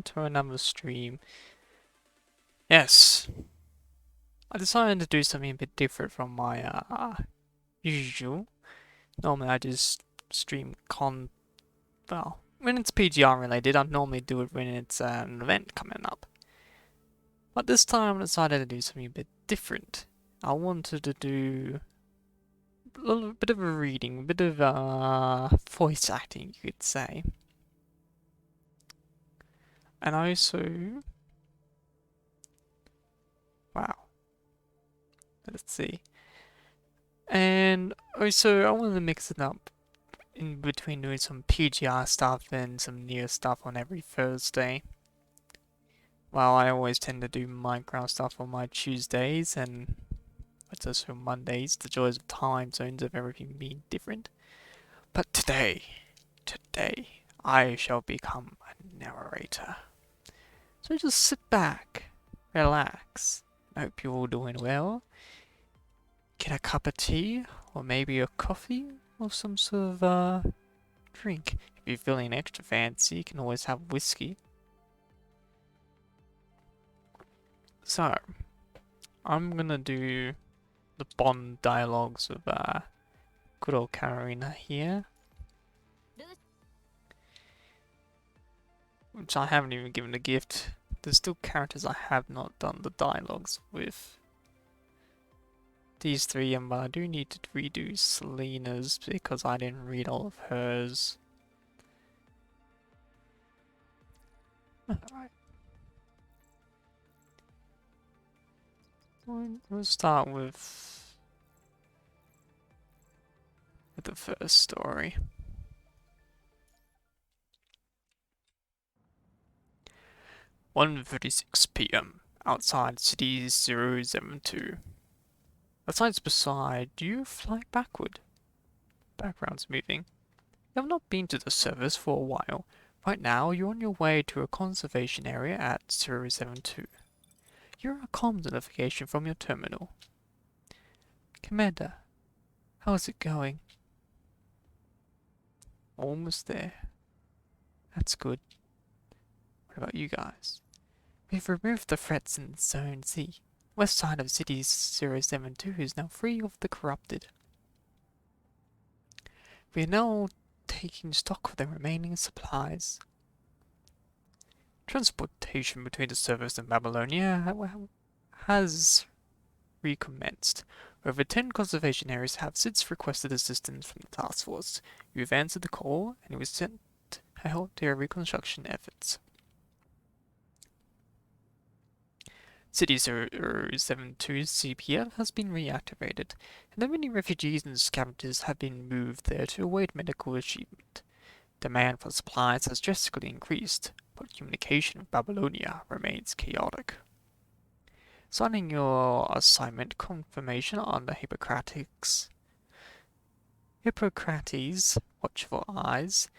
To another stream. Yes, I decided to do something a bit different from my usual. Normally I just stream well, when it's PGR related, I normally do it when it's an event coming up. But this time I decided to do something a bit different. I wanted to do a little bit of a reading, a bit of voice acting, you could say. And also, wow, let's see. And also, I wanted to mix it up in between doing some PGR stuff and some new stuff on every Thursday. Well, I always tend to do Minecraft stuff on my Tuesdays and it's also Mondays, the joys of time zones of everything being different. But today, I shall become a narrator. So just sit back, relax. I hope you're all doing well. Get a cup of tea, or maybe a coffee, or some sort of drink. If you're feeling extra fancy, you can always have whiskey. So, I'm gonna do the Bond dialogues of good old Karenina here. Which I haven't even given a gift. There's still characters I have not done the dialogues with. These three, but I do need to redo Selena's because I didn't read all of hers. Alright. We'll start with the first story. 1:36 p.m. outside City 072. The signs beside you fly backward. Background's moving. You have not been to the service for a while. Right now, you're on your way to a conservation area at 072. You're a comms notification from your terminal. Commander, how's it going? Almost there. That's good. What about you guys? We've removed the threats in Zone Z. West side of City 072 is now free of the corrupted. We are now taking stock of the remaining supplies. Transportation between the service and Babylonia has recommenced. Over 10 conservation areas have since requested assistance from the task force. You've answered the call, and it was sent to help their reconstruction efforts. City 072's CPF has been reactivated, and the many refugees and scavengers have been moved there to await medical achievement. Demand for supplies has drastically increased, but communication with Babylonia remains chaotic. Signing your assignment confirmation on the Hippocrates' watchful eyes,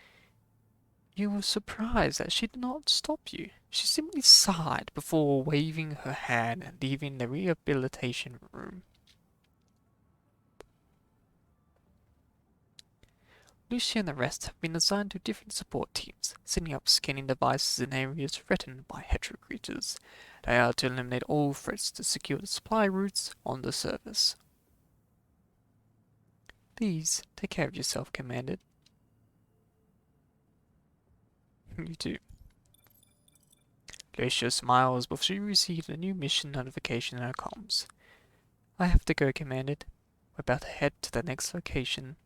you were surprised that she did not stop you. She simply sighed before waving her hand and leaving the rehabilitation room. Lucy and the rest have been assigned to different support teams, setting up scanning devices in areas threatened by hetero creatures. They are to eliminate all threats to secure the supply routes on the surface. Please, take care of yourself, Commander. You too. Glacier smiles before she received a new mission notification in her comms. I have to go, Commander. We're about to head to the next location.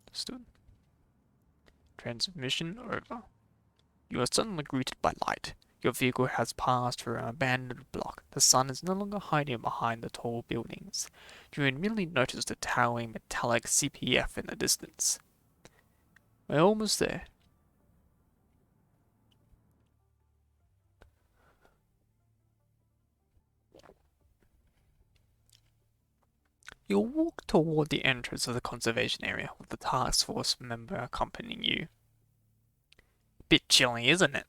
Understood. Transmission over. You are suddenly greeted by light. Your vehicle has passed through an abandoned block. The sun is no longer hiding behind the tall buildings. You immediately notice the towering metallic CPF in the distance. We're almost there. You'll walk toward the entrance of the conservation area with the task force member accompanying you. Bit chilly, isn't it?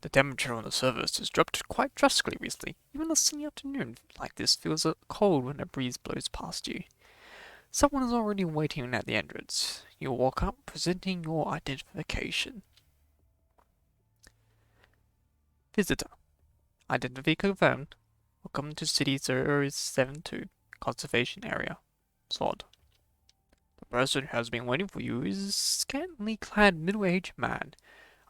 The temperature on the surface has dropped quite drastically recently. Even a sunny afternoon like this feels cold when a breeze blows past you. Someone is already waiting at the entrance. You walk up, presenting your identification. Visitor. Identity confirmed. Welcome to City 072, Conservation Area. VOD. The person who has been waiting for you is a scantily clad middle-aged man.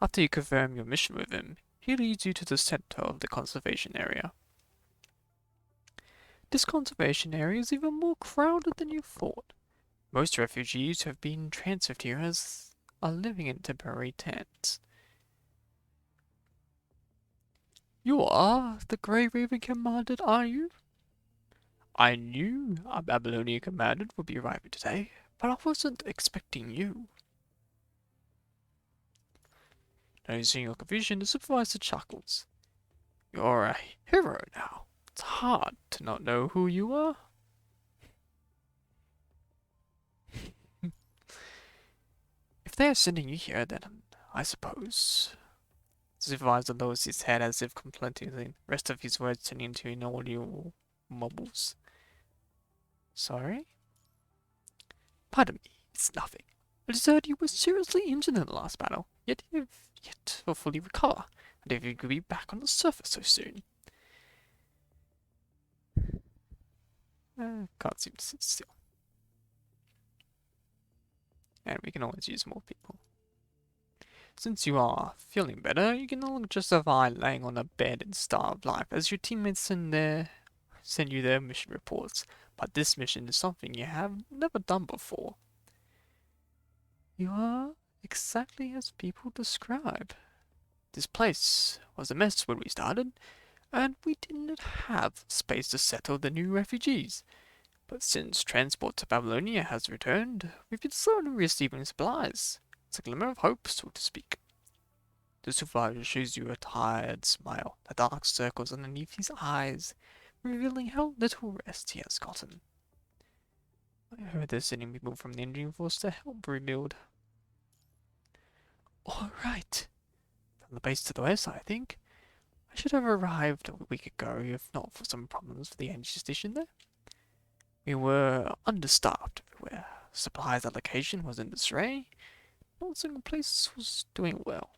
After you confirm your mission with him, he leads you to the center of the conservation area. This conservation area is even more crowded than you thought. Most refugees who have been transferred here are living in temporary tents. You are the Grey Raven Commander, are you? I knew a Babylonian commander would be arriving today, but I wasn't expecting you. Noticing your confusion, the supervisor chuckles. You're a hero now. It's hard to not know who you are. If they are sending you here, then I suppose. The supervisor lowers his head as if completing the rest of his words turning into inaudible mumbles. Sorry? Pardon me, it's nothing. I just heard you were seriously injured in the last battle, yet you've yet to fully recover. And if you could be back on the surface so soon. Can't seem to sit still. And we can always use more people. Since you are feeling better, you can no longer justify laying on a bed and starve life, as your teammates send you their mission reports. But this mission is something you have never done before. You are exactly as people describe. This place was a mess when we started, and we didn't have space to settle the new refugees. But since transport to Babylonia has returned, we've been slowly receiving supplies. It's a glimmer of hope, so to speak. The supervisor shows you a tired smile, the dark circles underneath his eyes, revealing how little rest he has gotten. I heard they're sending people from the engineering force to help rebuild. All right. From the base to the west, I think. I should have arrived a week ago, if not for some problems with the energy station there. We were understaffed everywhere. Supplies allocation was in disarray. Not a single place was doing well.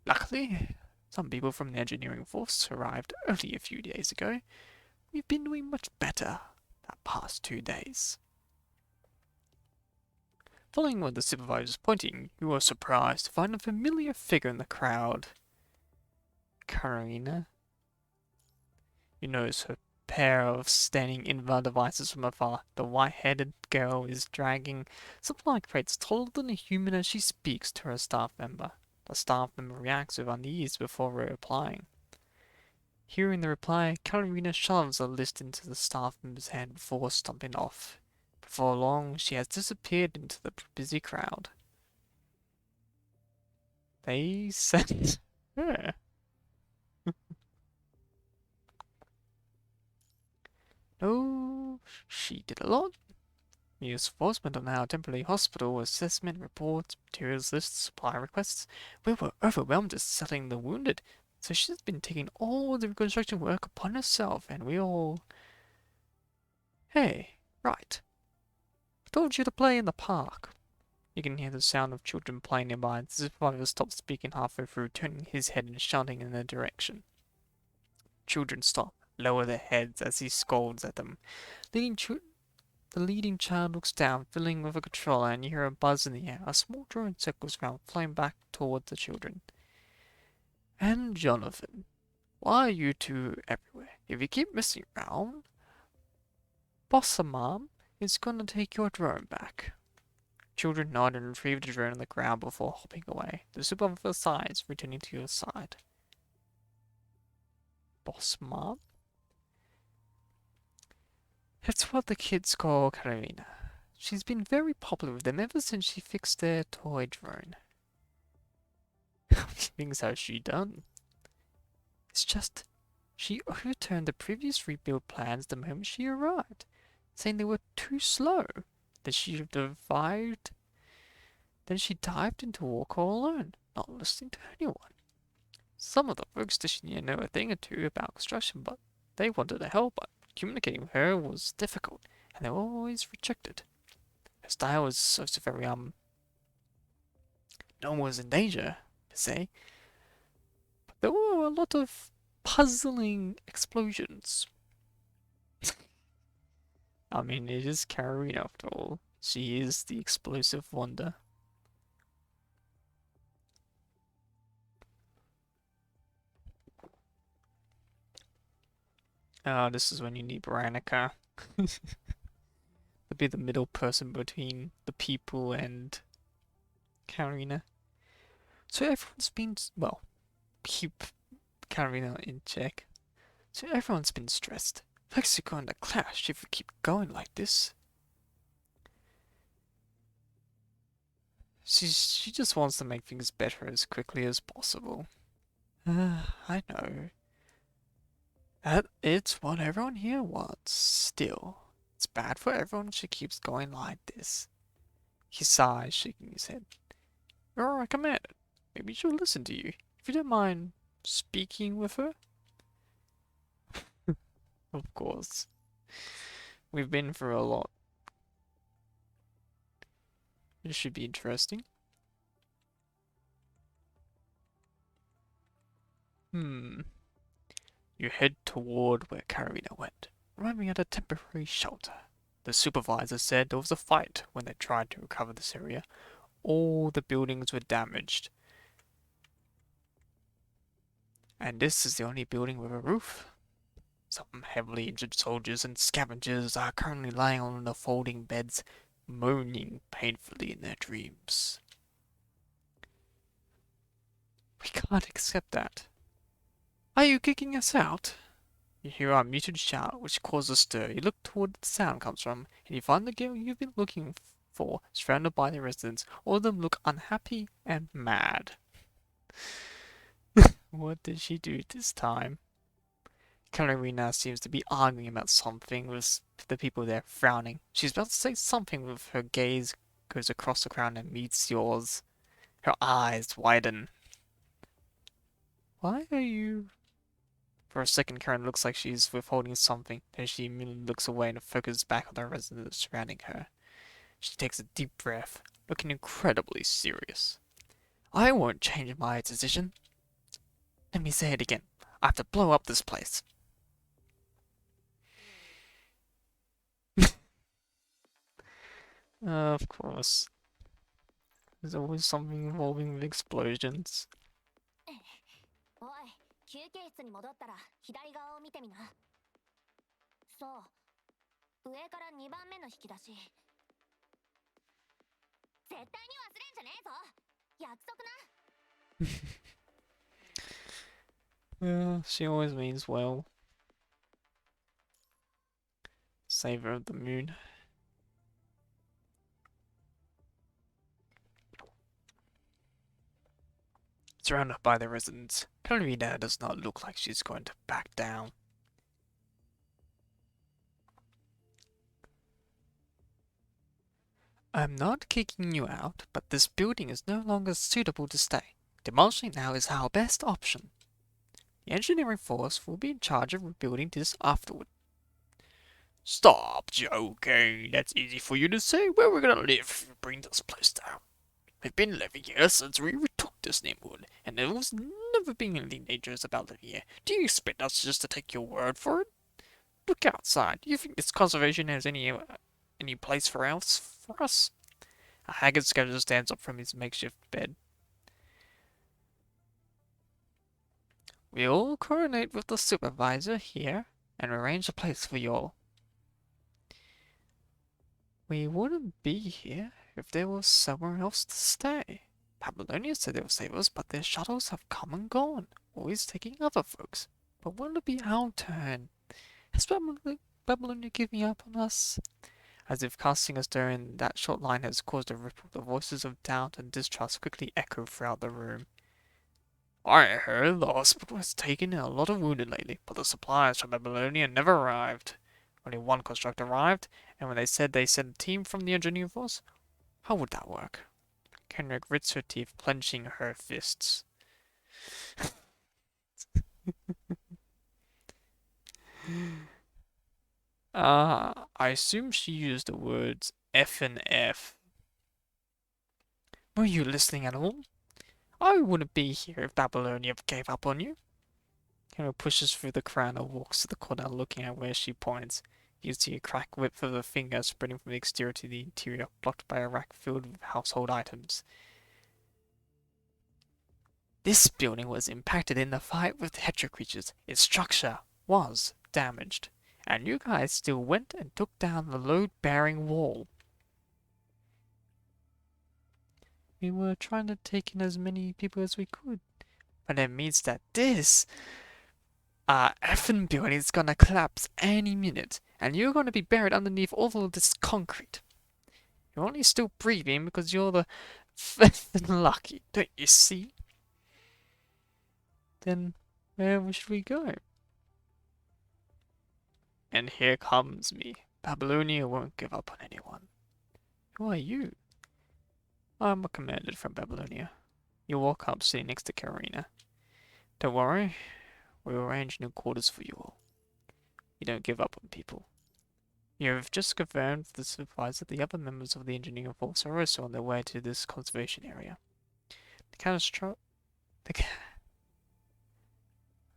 Luckily, some people from the engineering force arrived only a few days ago. We've been doing much better that past 2 days. Following where the supervisor is pointing, you are surprised to find a familiar figure in the crowd. Karenina. You notice her pair of standing infrared devices from afar. The white-headed girl is dragging supply crates taller than a human as she speaks to her staff member. The staff member reacts with unease before replying. Hearing the reply, Karenina shoves a list into the staff member's hand before stomping off. Before long, she has disappeared into the busy crowd. They sent her. No, she did a lot. News enforcement on our temporary hospital, assessment reports, materials lists, supply requests. We were overwhelmed just settling the wounded, so she's been taking all the reconstruction work upon herself, and we all... Hey, right. I told you to play in the park. You can hear the sound of children playing nearby. The supervisor stops speaking halfway through, turning his head and shouting in their direction. Children stop, lower their heads as he scolds at them. The leading child looks down, fiddling with a controller, and you hear a buzz in the air. A small drone circles around, flying back towards the children. And Jonathan, why are you two everywhere? If you keep messing around, Bossa Mom is gonna take your drone back. Children nod and retrieve the drone on the ground before hopping away. The supervisor sighs, returning to your side. Boss Mom? That's what the kids call Karenina. She's been very popular with them ever since she fixed their toy drone. How many things has she done? It's just, she overturned the previous rebuild plans the moment she arrived, saying they were too slow. Then she dived into walk all alone, not listening to anyone. Some of the folks stationed know a thing or two about construction, but they wanted to help, but communicating with her was difficult, and they were always rejected. Her style was also very, no one was in danger, per se. But there were a lot of puzzling explosions. I mean, it is Karenina after all. She is the explosive wonder. This is when you need Veronica to be the middle person between the people and Karenina. So everyone's been, well, keep Karenina in check. So everyone's been stressed. Mexico and the clash if we keep going like this. She just wants to make things better as quickly as possible. I know. That it's what everyone here wants. Still, it's bad for everyone if she keeps going like this. He sighs, shaking his head. You're recommended. Maybe she'll listen to you. If you don't mind speaking with her. Of course. We've been through a lot. It should be interesting. Hmm. You head toward where Karenina went, arriving at a temporary shelter. The supervisor said there was a fight when they tried to recover this area. All the buildings were damaged. And this is the only building with a roof. Some heavily injured soldiers and scavengers are currently lying on the folding beds, moaning painfully in their dreams. We can't accept that. Are you kicking us out? You hear a muted shout, which causes a stir. You look toward the sound comes from, and you find the girl you've been looking for, surrounded by the residents. All of them look unhappy and mad. What did she do this time? Katerina seems to be arguing about something with the people there, frowning. She's about to say something with her gaze goes across the crowd and meets yours. Her eyes widen. Why are you... For a second, Karen looks like she's withholding something, then she immediately looks away and focuses back on the residents surrounding her. She takes a deep breath, looking incredibly serious. I won't change my decision. Let me say it again. I have to blow up this place. Of course. There's always something involving with explosions. おい、休憩室に戻ったら左側を見てみな。そう、上から2番目の引き出し。絶対に忘れんじゃねえぞ。約束な。Yeah, she always means well. Saver of the moon. Surrounded by the residents, Katerina does not look like she's going to back down. I'm not kicking you out, but this building is no longer suitable to stay. Demolishing now is our best option. The engineering force will be in charge of rebuilding this afterward. Stop joking. That's easy for you to say. Where we're gonna live if we bring this place down. We've been living here since we retook this neighborhood, and there was never been anything dangerous about living here. Do you expect us just to take your word for it? Look outside. Do you think this conservation has any place for us? A haggard scavenger stands up from his makeshift bed. We'll coordinate with the supervisor here and arrange a place for you all. We wouldn't be here if there was somewhere else to stay. Babylonia said they will save us, but their shuttles have come and gone, always taking other folks. But when will it be our turn? Has Babylonia given up on us? As if casting a stir in that short line has caused a ripple, the voices of doubt and distrust quickly echo throughout the room. I heard the hospital has taken in a lot of wounded lately, but the supplies from Babylonia never arrived. Only one constructor arrived, and when they said they sent a team from the engineering force, how would that work? Kenrick grits her teeth, clenching her fists. I assume she used the words F and F. Were you listening at all? I wouldn't be here if Babylonia gave up on you. Hero pushes through the crowd and walks to the corner, looking at where she points. You see a crack width of a finger spreading from the exterior to the interior, blocked by a rack filled with household items. This building was impacted in the fight with the Hetra creatures. Its structure was damaged, and you guys still went and took down the load-bearing wall. We were trying to take in as many people as we could, but it means that this effing building is gonna collapse any minute, and you're gonna be buried underneath all of this concrete. You're only still breathing because you're the effing lucky, don't you see? Then where should we go? And here comes me. Babylonia won't give up on anyone. Who are you? I'm a commander from Babylonia. You walk up sitting next to Karenina. Don't worry, we'll arrange new quarters for you all. You don't give up on people. You have just confirmed with the supervisor that the other members of the engineering force are also on their way to this conservation area.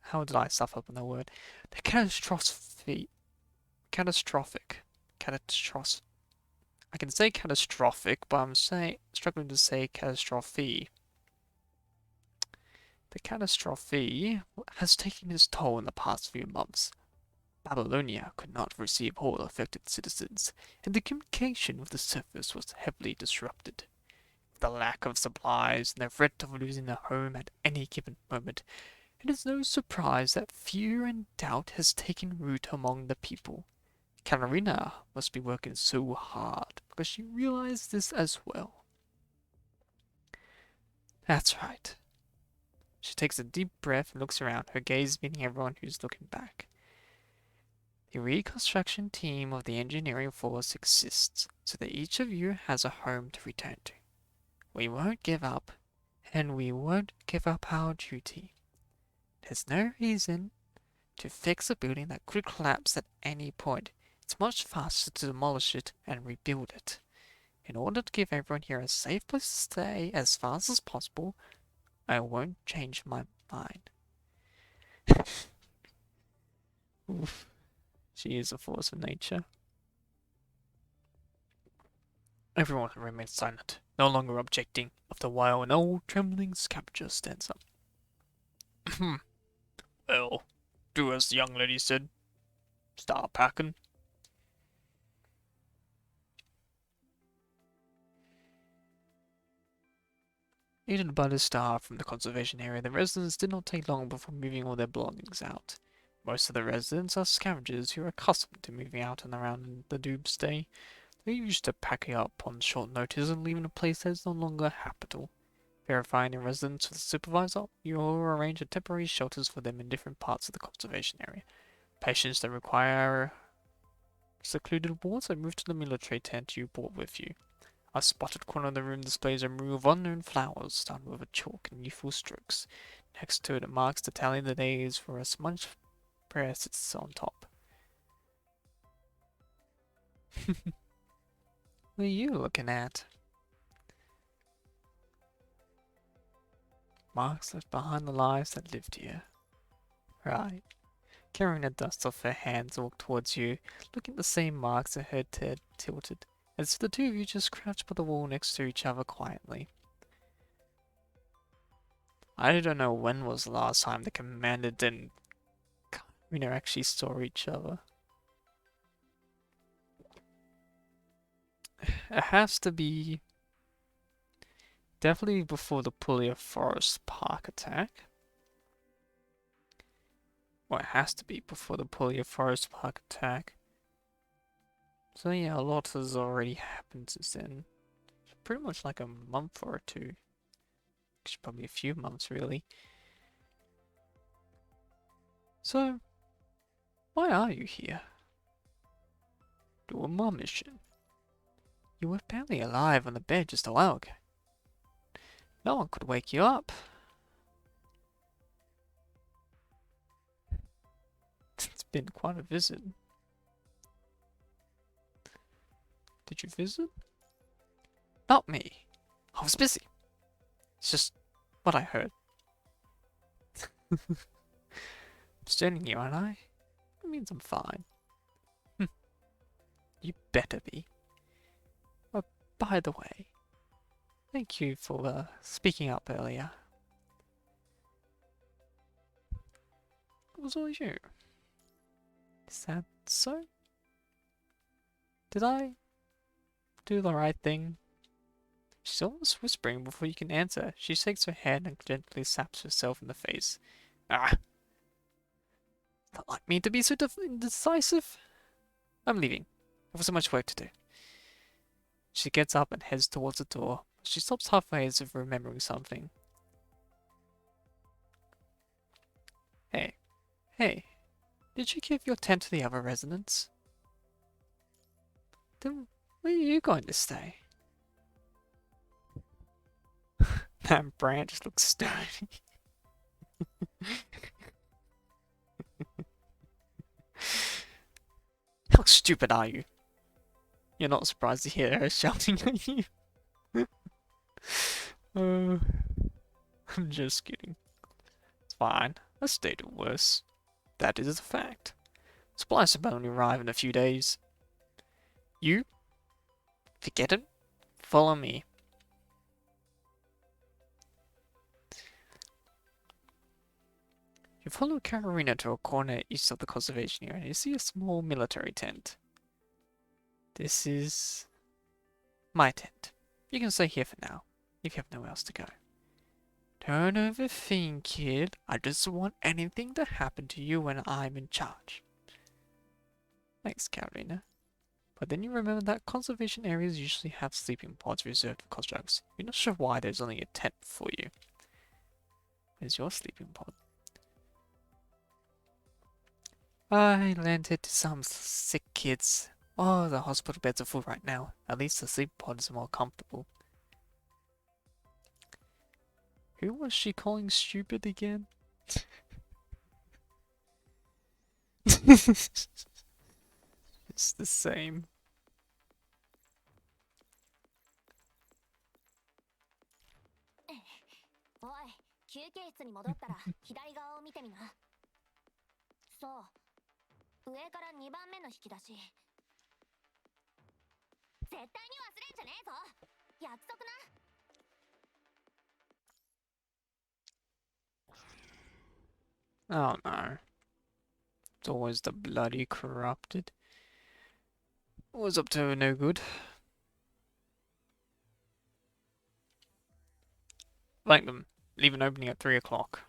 How did I stuff up on that word? The catastrophic. I can say catastrophic, but I'm struggling to say catastrophe. The catastrophe has taken its toll in the past few months. Babylonia could not receive all affected citizens, and the communication with the surface was heavily disrupted. The lack of supplies and the threat of losing their home at any given moment, it is no surprise that fear and doubt has taken root among the people. Karenina must be working so hard because she realized this as well. That's right. She takes a deep breath and looks around, her gaze meeting everyone who's looking back. The reconstruction team of the engineering force exists so that each of you has a home to return to. We won't give up, and we won't give up our duty. There's no reason to fix a building that could collapse at any point. It's much faster to demolish it and rebuild it. In order to give everyone here a safe place to stay as fast as possible, I won't change my mind. Oof. She is a force of nature. Everyone remains silent, no longer objecting, after a while an old trembling scavenger stands up. Well, do as the young lady said. Start packing. Aided by the staff from the conservation area, the residents did not take long before moving all their belongings out. Most of the residents are scavengers who are accustomed to moving out and around in the doomsday. They're used to packing up on short notice and leaving a place that is no longer habitable. Verifying the residents with the supervisor, you will arrange temporary shelters for them in different parts of the conservation area. Patients that require secluded wards are moved to the military tent you brought with you. A spotted corner of the room displays a row of unknown flowers done with a chalk and youthful strokes. Next to it, it marks the tally of the days for a smudged prayer sits on top. What are you looking at? Marks left behind the lives that lived here. Right. Carrying the dust off her hands, walked towards you, looking at the same marks and her head tilted, as if the two of you just crouched by the wall next to each other quietly. I don't know when was the last time the commander didn't, actually saw each other. It has to be definitely before the Puglia Forest Park attack. Well, it has to be before the Puglia Forest Park attack. So yeah, a lot has already happened since then. Pretty much like a month or two. Actually, probably a few months, really. So, why are you here? Do a mom mission. You were barely alive on the bed just a while ago. No one could wake you up. It's been quite a visit. Did you visit? Not me. I was busy. It's just what I heard. I'm stoning you, aren't I? That means I'm fine. You better be. Oh, by the way, thank you for speaking up earlier. It was all you. Is that so? Did I do the right thing? She's almost whispering before you can answer. She shakes her head and gently slaps herself in the face. Ah! Not like me to be so indecisive. I'm leaving. I have so much work to do. She gets up and heads towards the door. She stops halfway as if remembering something. Hey. Hey. Did you give your tent to the other residents? Then where are you going to stay? That branch looks stony. How stupid are you? You're not surprised to hear her shouting at you. uh, I'm just kidding. It's fine. I stated worse. That is a fact. Supplies will only arrive in a few days. You? Forget it. Follow me. You follow Karenina to a corner east of the conservation area and you see a small military tent. This is my tent. You can stay here for now, if you have nowhere else to go. Don't overthink it. I just want anything to happen to you when I'm in charge. Thanks, Karenina. But then you remember that conservation areas usually have sleeping pods reserved for constructs. You're not sure why there's only a tent for you. Where's your sleeping pod? I lent it to some sick kids. Oh, the hospital beds are full right now. At least the sleep pods are more comfortable. Who was she calling stupid again? It's the same.おい、休憩室に戻ったら左側を見てみな。そう、上から2番目の引き出し。絶対に忘れんじゃねえぞ。約束な。Oh no. It's always the bloody corrupted. Always up to no good. Like them. Leave an opening at 3 o'clock.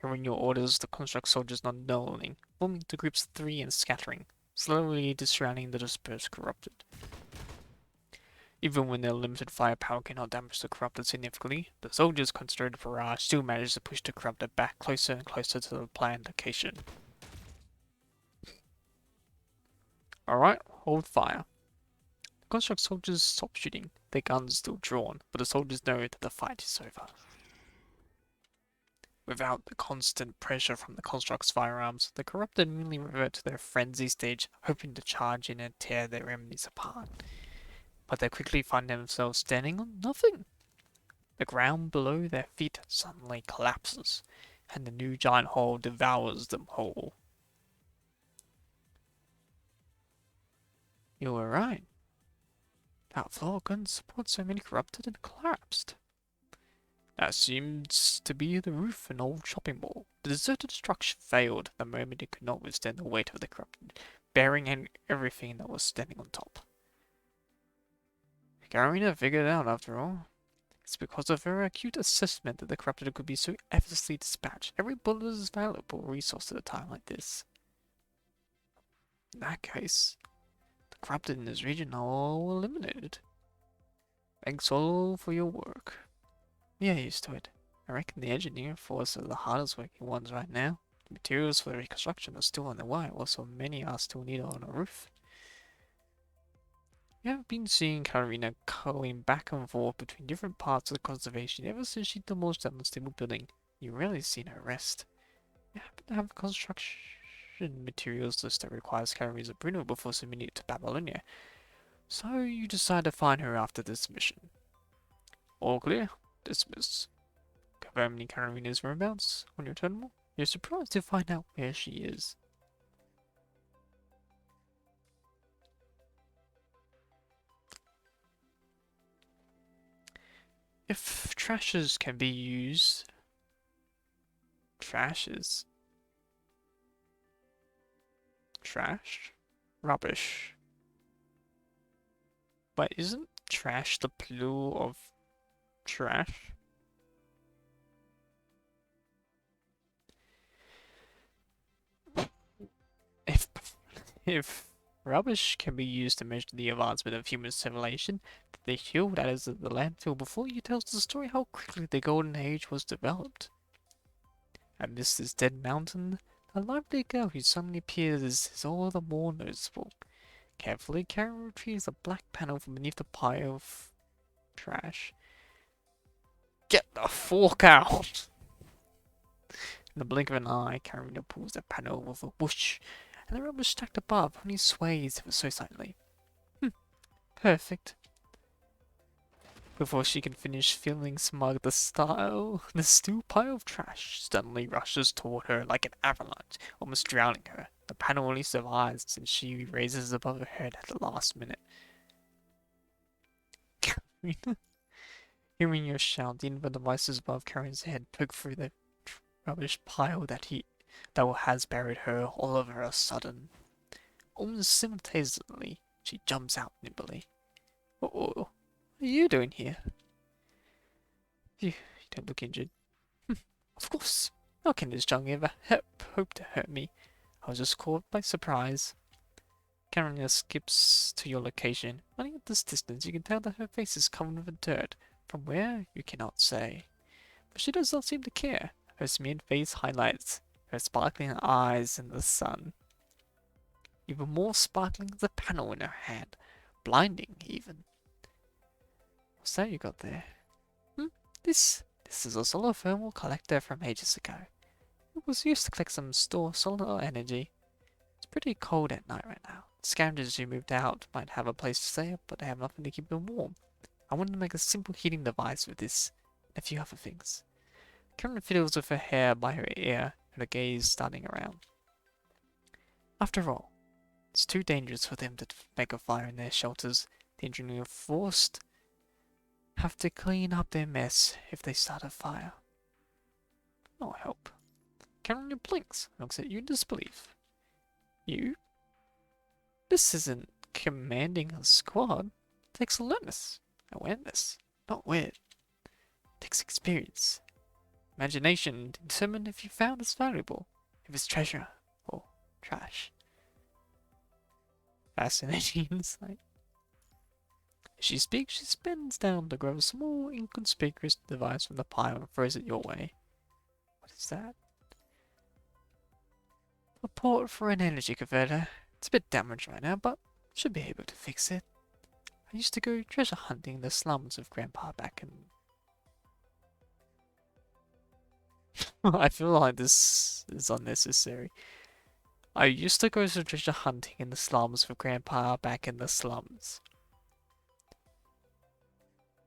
Hearing your orders, the construct soldiers nod knowingly, forming into groups of 3 and scattering, slowly surrounding the dispersed corrupted. Even when their limited firepower cannot damage the corrupted significantly, the soldiers' concentrated barrage still manages to push the corrupted back closer and closer to the planned location. Alright, hold fire. The construct soldiers stop shooting, their guns still drawn, but the soldiers know that the fight is over. Without the constant pressure from the construct's firearms, the corrupted merely revert to their frenzy stage, hoping to charge in and tear their enemies apart. But they quickly find themselves standing on nothing. The ground below their feet suddenly collapses, and the new giant hole devours them whole. You were right. That floor couldn't support so many corrupted and collapsed. That seems to be the roof of an old shopping mall. The deserted structure failed the moment it could not withstand the weight of the corrupted, bearing everything that was standing on top. Karenina figured it out after all. It's because of her acute assessment that the corrupted could be so effortlessly dispatched. Every bullet is a valuable resource at a time like this. In that case, the corrupted in this region are all eliminated. Thanks all for your work. Yeah, used to it. I reckon the engineer force are the hardest working ones right now. The materials for the reconstruction are still on the way, while so many are still needed on a roof. You have been seeing Karenina going back and forth between different parts of the conservation ever since she demolished that unstable building. You rarely seen her rest. You happen to have a construction materials list that requires Karenina's approval before submitting it to Babylonia. So you decide to find her after this mission. All clear? Dismiss. Confirming Karenina's whereabouts on your terminal. You're surprised to find out where she is. If trashes can be used... Trashes? Trash? Rubbish. But isn't trash the plural of trash? If if rubbish can be used to measure the advancement of human civilization, the hill that is at the landfill before you tells the story how quickly the golden age was developed. Amidst this dead mountain, the lively girl who suddenly appears is all the more noticeable. Carefully, Karen retrieves a black panel from beneath the pile of trash. Get the fork out! In the blink of an eye, Karenina pulls the panel with a whoosh, and the rubbish stacked above only sways ever so slightly. Perfect. Before she can finish feeling smug, the stew pile of trash suddenly rushes toward her like an avalanche, almost drowning her. The panel only survives since she raises above her head at the last minute. Hearing your shout, the infrared devices above Karen's head poke through the rubbish pile that has buried her all of a sudden. Almost simultaneously, she jumps out nimbly. What are you doing here? You don't look injured. Of course. How can this junk ever hope to hurt me? I was just caught by surprise. Karenina skips to your location. Running at this distance, you can tell that her face is covered with dirt. From where, you cannot say. But she does not seem to care. Her smeared face highlights her sparkling eyes in the sun. Even more sparkling is the panel in her hand. Blinding, even. What's that you got there? This is a solar thermal collector from ages ago. It was used to collect some store solar energy. It's pretty cold at night right now. The scavengers who moved out might have a place to stay, but they have nothing to keep them warm. I wanted to make a simple heating device with this and a few other things. Karen fiddles with her hair by her ear, and her gaze starting around. After all, it's too dangerous for them to make a fire in their shelters. The engineer forced have to clean up their mess if they start a fire. No help. Karen blinks and looks at you in disbelief. You? This isn't commanding a squad. It takes alertness, awareness, not wit. It takes experience, imagination to determine if you found it's valuable, if it's treasure or trash. Fascinating insight. As she speaks, she bends down to grab a small, inconspicuous device from the pile and throws it your way. What is that? A port for an energy converter. It's a bit damaged right now, but should be able to fix it. I used to go treasure hunting in the slums with Grandpa back in... I feel like this is unnecessary. I used to go treasure hunting in the slums with Grandpa back in the slums.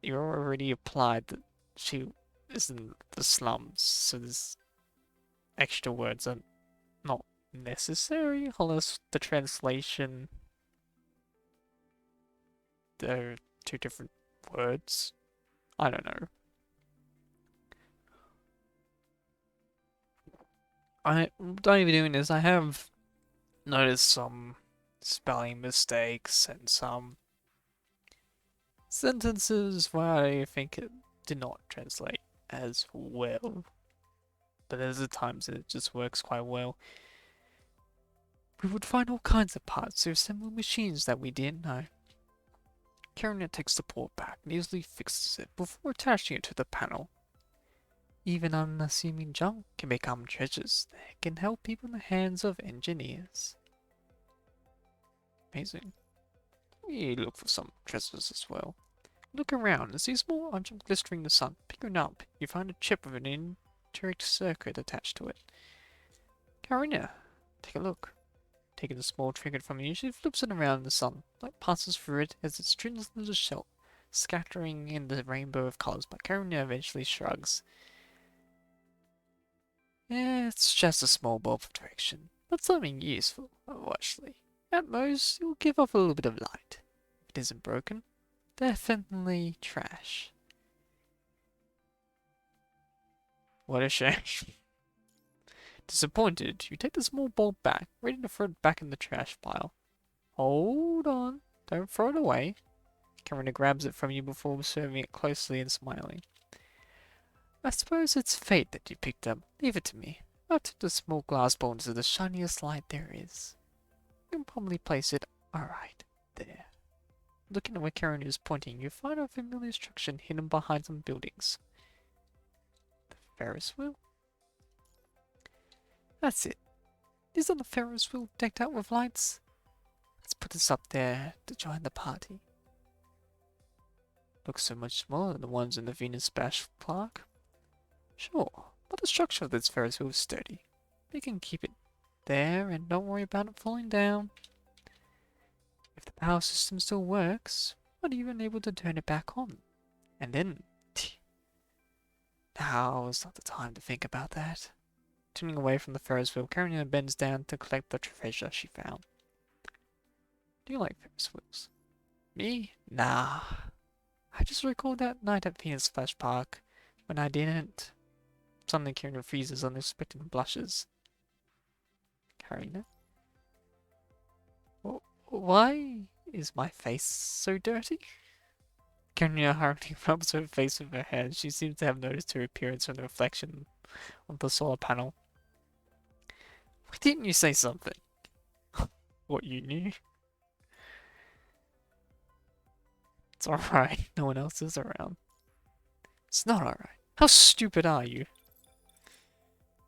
You already applied that she is in the slums, so there's extra words are not necessary unless the translation they're two different words. I don't know. Don't even doing this. I have noticed some spelling mistakes and some sentences where I think it did not translate as well. But there's the times it just works quite well. We would find all kinds of parts to assemble machines that we didn't know. Karenina takes the port back and easily fixes it before attaching it to the panel. Even unassuming junk can become treasures that can help people in the hands of engineers. Amazing. We look for some treasures as well. Look around and see a small object glittering in the sun. Pick it up. You find a chip with an integrated circuit attached to it. Karenina, take a look. Taking a small trinket from you, she flips it around in the sun. Light passes through it as it strings the shell, scattering in the rainbow of colors, but Karenina eventually shrugs. Yeah, it's just a small bulb of direction, but something useful, actually. At most, it will give off a little bit of light. If it isn't broken, definitely trash. What a shame. Disappointed, you take the small bulb back, ready to throw it back in the trash pile. Hold on, don't throw it away. Karenina grabs it from you before observing it closely and smiling. I suppose it's fate that you picked up. Leave it to me. I'll take the small glass ball into the shiniest light there is. You can probably place it alright there. Looking at where Karenina is pointing, you find a familiar structure hidden behind some buildings. The Ferris wheel? That's it. Isn't the Ferris wheel decked out with lights? Let's put this up there to join the party. Looks so much smaller than the ones in the Venus Bash Park. Sure, but the structure of this Ferris wheel is sturdy. We can keep it there and don't worry about it falling down. If the power system still works, we're even able to turn it back on. And then... Now is not the time to think about that. Turning away from the Ferris wheel, Karenina bends down to collect the treasure she found. Do you like Ferris wheels? Me? Nah. I just recalled that night at Venus Flash Park when I didn't. Suddenly Karenina freezes unexpected and blushes. Karenina? Why is my face so dirty? Karenina hurriedly rubs her face with her hand. She seems to have noticed her appearance from the reflection of the solar panel. Why didn't you say something? What, you knew? It's alright. No one else is around. It's not alright. How stupid are you?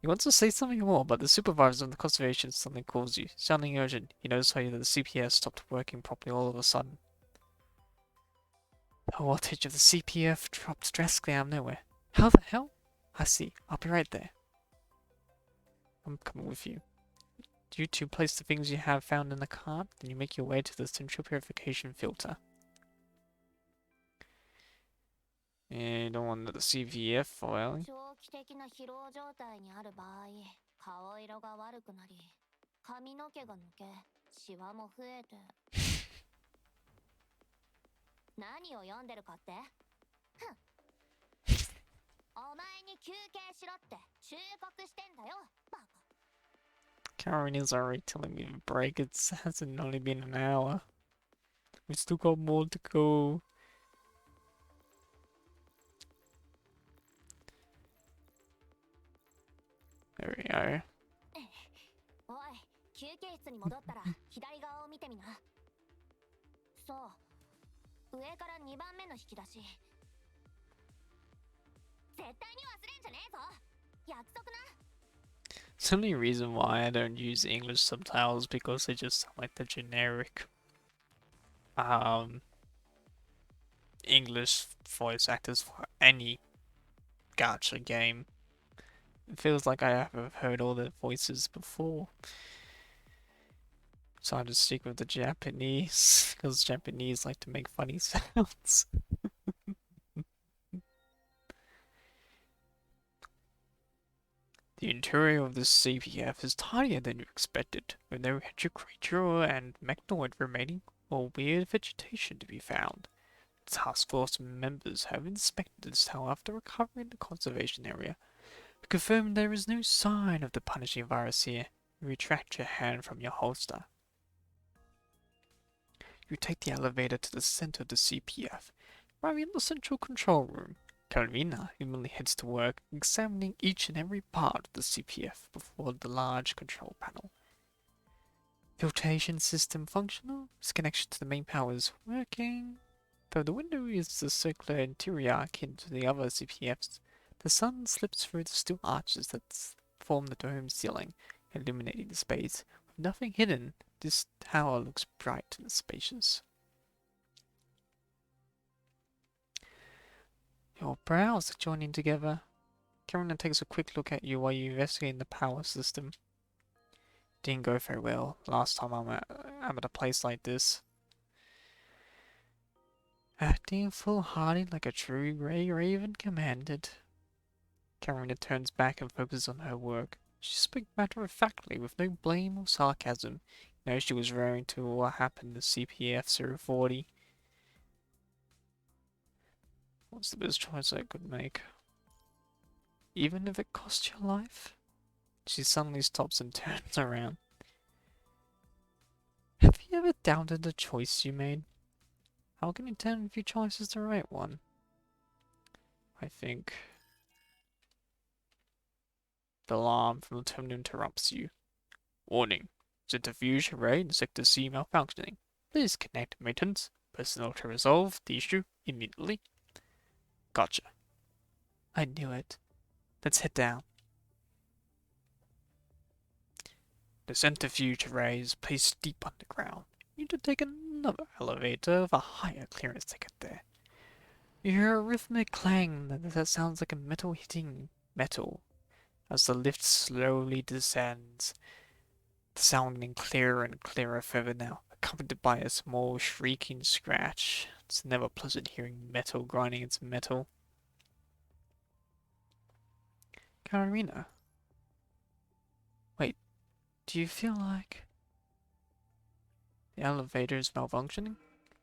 He wants to say something more, but the supervisor of the conservation suddenly calls you, sounding urgent. He knows how the CPS stopped working properly all of a sudden. The voltage of the CPF dropped drastically out of nowhere. How the hell? I see. I'll be right there. I'm coming with you. You two place the things you have found in the cart, then you make your way to the central purification filter. You don't want the CVF foil. 長期的な疲労状態にある場合、顔色が悪くなり、髪の毛が抜け、シワも増えて。何を読んでるかって？ふん。お前に休憩しろって忠告してんだよ、バカ。Karen is already telling me to break. It hasn't only been an hour. We still got more to go. There we go. おい、休憩室に戻ったら左側を見てみな。そう、上から2番目の引き出し。絶対に忘れんじゃねえぞ。約束な。It's the only reason why I don't use English subtitles because they just sound like the generic English voice actors for any gacha game. It feels like I have heard all their voices before. So I just stick with the Japanese because Japanese like to make funny sounds. The interior of this CPF is tidier than you expected, with no creature and mechanoid remaining or weird vegetation to be found. The task force members have inspected this tower after recovering the conservation area. To confirm there is no sign of the punishing virus here, you retract your hand from your holster. You take the elevator to the center of the CPF, arriving in the central control room. Karenina immediately heads to work, examining each and every part of the CPF before the large control panel. Filtration system functional. Its connection to the main power is working. Though the window is the circular interior akin to the other CPFs, the sun slips through the steel arches that form the dome ceiling, illuminating the space. With nothing hidden, this tower looks bright and spacious. Your brows are joining together. Karenina takes a quick look at you while you investigate the power system. Didn't go very well last time I'm at a place like this. Acting foolhardy like a true Grey Raven commanded. Karenina turns back and focuses on her work. She spoke matter-of-factly, with no blame or sarcasm. You know she was referring to what happened to CPF 040. What's the best choice I could make? Even if it costs your life? She suddenly stops and turns around. Have you ever doubted the choice you made? How can you tell if your choice is the right one? I think the alarm from the terminal interrupts you. Warning. Centrifuge array in Sector C malfunctioning. Please connect maintenance personnel to resolve the issue immediately. Gotcha. I knew it. Let's head down. The centrifuge array is placed deep underground. You need to take another elevator of a higher clearance to get there. You hear a rhythmic clang that sounds like a metal hitting metal as the lift slowly descends, sounding clearer and clearer further now, accompanied by a small shrieking scratch. It's never pleasant hearing metal grinding into metal. Karenina. Wait, do you feel like the elevator is malfunctioning?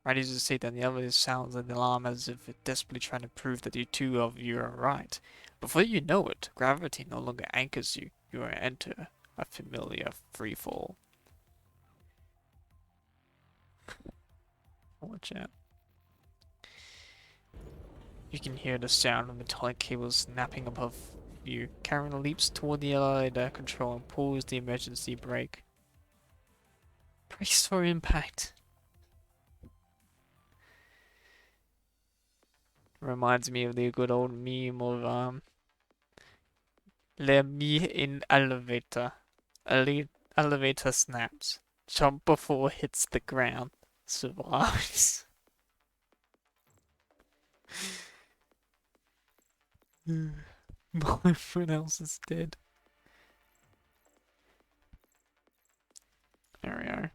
Right as you say that, the elevator sounds like an alarm as if it's desperately trying to prove that the two of you are right. Before you know it, gravity no longer anchors you. You are enter a familiar freefall. Watch out. You can hear the sound of metallic cables snapping above you. Karen leaps toward the elevator control and pulls the emergency brake. Brace for impact. Reminds me of the good old meme of let me in elevator. Elevator snaps. Jump before hits the ground. Survives. Everyone else is dead. There we are.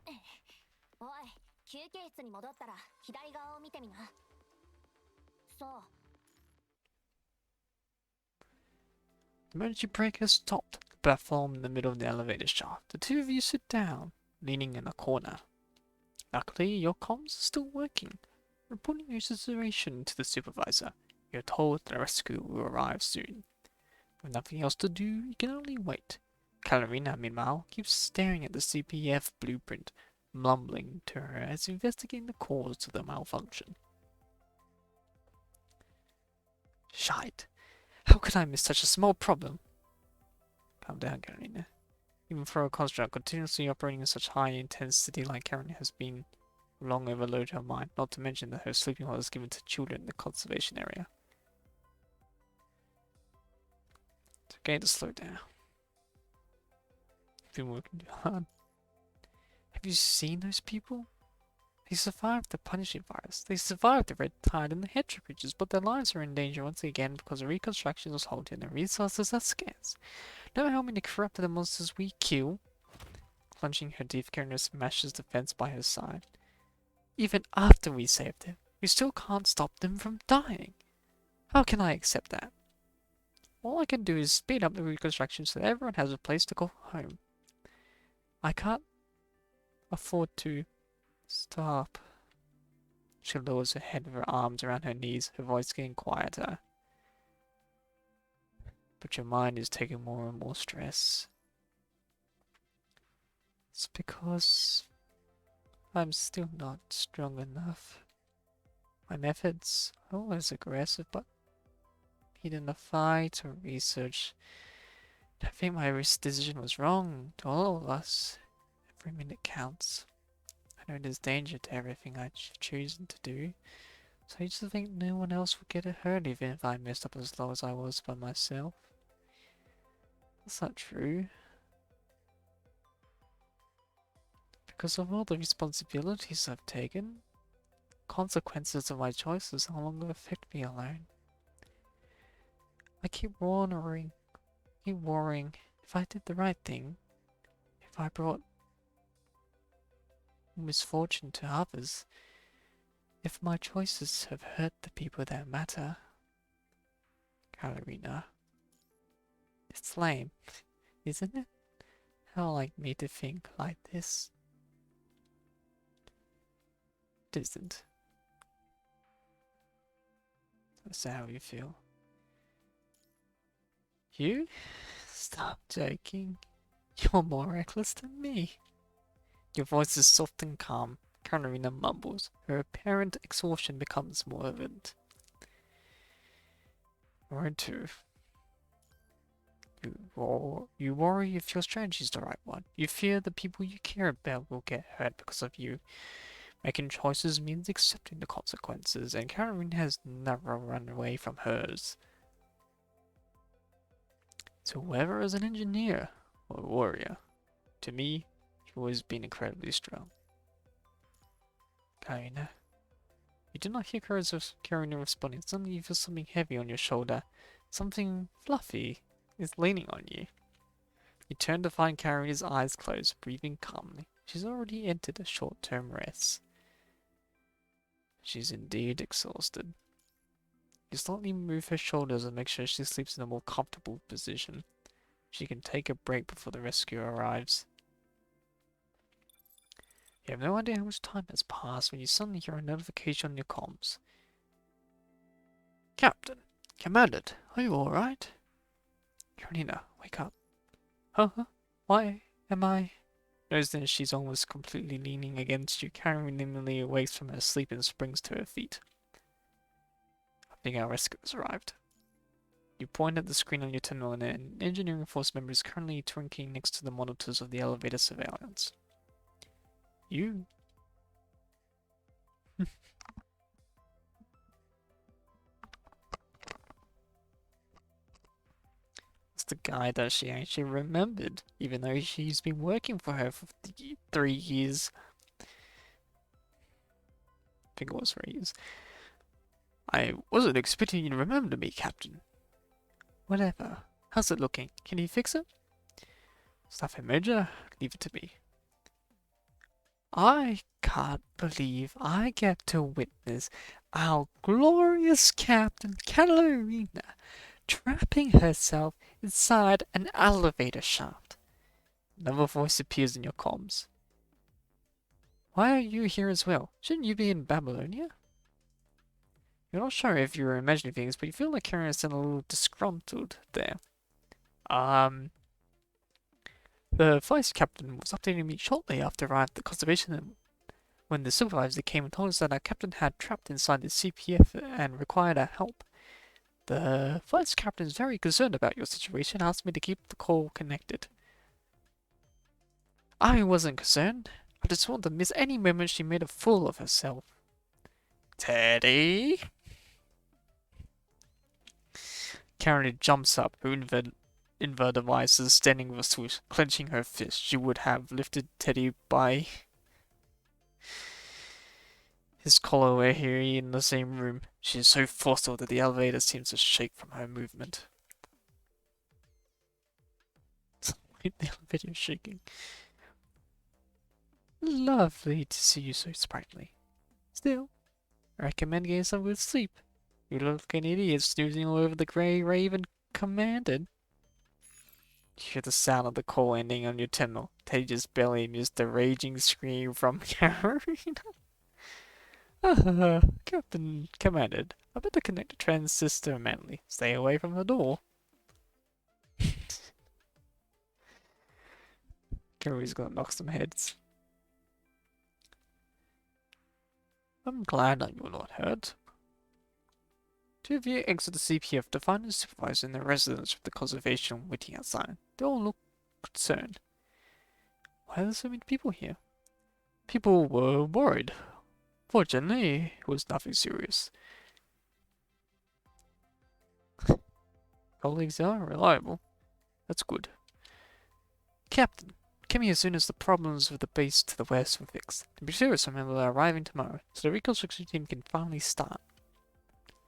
おい、休憩室に戻ったら左側を見てみな。そう。The emergency brake has stopped the platform in the middle of the elevator shaft. The two of you sit down, leaning in a corner. Luckily, your comms are still working. Reporting your situation to the supervisor. You're told that a rescue will arrive soon. With nothing else to do, you can only wait. Karenina, meanwhile, keeps staring at the CPF blueprint, mumbling to her as investigating the cause of the malfunction. Shite. How could I miss such a small problem? Calm down, Karenina. Even for a construct continuously operating in such high intensity like Karen has been long overloaded her mind, not to mention that her sleeping hall is given to children in the conservation area. It's okay to slow down. You've been working too hard. Have you seen those people? They survived the punishing virus. They survived the red tide and the hedge breaches, but their lives are in danger once again because the reconstruction was halted and the resources are scarce. No matter how many corrupted monsters we kill, clenching her teeth, Karen smashes the fence by her side. Even after we save them, we still can't stop them from dying. How can I accept that? All I can do is speed up the reconstruction so that everyone has a place to go home. I can't afford to stop. She lowers her head with her arms around her knees, her voice getting quieter. But your mind is taking more and more stress. It's because I'm still not strong enough. My methods are always aggressive, but needing a fight or research. I think my decision was wrong to all of us. Every minute counts. I know there's danger to everything I've chosen to do, so I used to think no one else would get hurt even if I messed up as low as I was by myself. That's not true. Because of all the responsibilities I've taken, consequences of my choices no longer affect me alone. I keep worrying if I did the right thing, if if I brought misfortune to others, if my choices have hurt the people that matter, Karenina, it's lame, isn't it? How like me to think like this? It isn't. That's how you feel. You? Stop joking. You're more reckless than me. Your voice is soft and calm. Karenina mumbles. Her apparent exhaustion becomes more evident. Where to? You worry if your strategy is the right one. You fear the people you care about will get hurt because of you. Making choices means accepting the consequences, and Karenina has never run away from hers. So whether as an engineer or a warrior, to me, you've always been incredibly strong. Karenina. You do not hear Karenina responding. Suddenly you feel something heavy on your shoulder. Something fluffy is leaning on you. You turn to find Karenina's eyes closed, breathing calmly. She's already entered a short-term rest. She's indeed exhausted. You slightly move her shoulders and make sure she sleeps in a more comfortable position. She can take a break before the rescue arrives. You have no idea how much time has passed when you suddenly hear a notification on your comms. Captain, Commandant, are you alright? Karenina, wake up. Huh? Why am I? Noticing that she's almost completely leaning against you, Karenina awakes from her sleep and springs to her feet. I think our rescue has arrived. You point at the screen on your terminal and an engineering force member is currently twinkling next to the monitors of the elevator surveillance. You? It's the guy that she actually remembered, even though she's been working for her for 3 years. I think it was 3 years. I wasn't expecting you to remember me, Captain. Whatever. How's it looking? Can you fix it? Staff Major, leave it to me. I can't believe I get to witness our glorious Captain Karenina trapping herself inside an elevator shaft. Another voice appears in your comms. Why are you here as well? Shouldn't you be in Babylonia? You're not sure if you're imagining things, but you feel like Karen is a little disgruntled there. The vice captain was updating me shortly after I arrived at the conservation when the supervisor came and told us that our captain had trapped inside the CPF and required our help. The vice captain is very concerned about your situation and asked me to keep the call connected. I wasn't concerned. I just wanted to miss any moment she made a fool of herself. Teddy? Karen jumps up, her inverted eyes standing with a swoosh, clenching her fist. She would have lifted Teddy by his collar were here in the same room. She is so forceful that the elevator seems to shake from her movement. The elevator is shaking. Lovely to see you so sprightly. Still, I recommend getting some good sleep. You look like an idiot snoozing all over the Grey Raven commanded. You hear the sound of the call ending on your terminal. Teddy just barely missed the raging scream from Karenina. Captain commanded. I better connect the transistor manually. Stay away from the door. Carrie's gonna knock some heads. I'm glad that you're not hurt. Two of you exit the CPF to find the supervisor and the residents of the conservation waiting outside. They all look concerned. Why are there so many people here? People were worried. Fortunately, it was nothing serious. Colleagues are reliable. That's good. Captain, come here as soon as the problems with the base to the west were fixed. And be sure some people are arriving tomorrow, so the reconstruction team can finally start.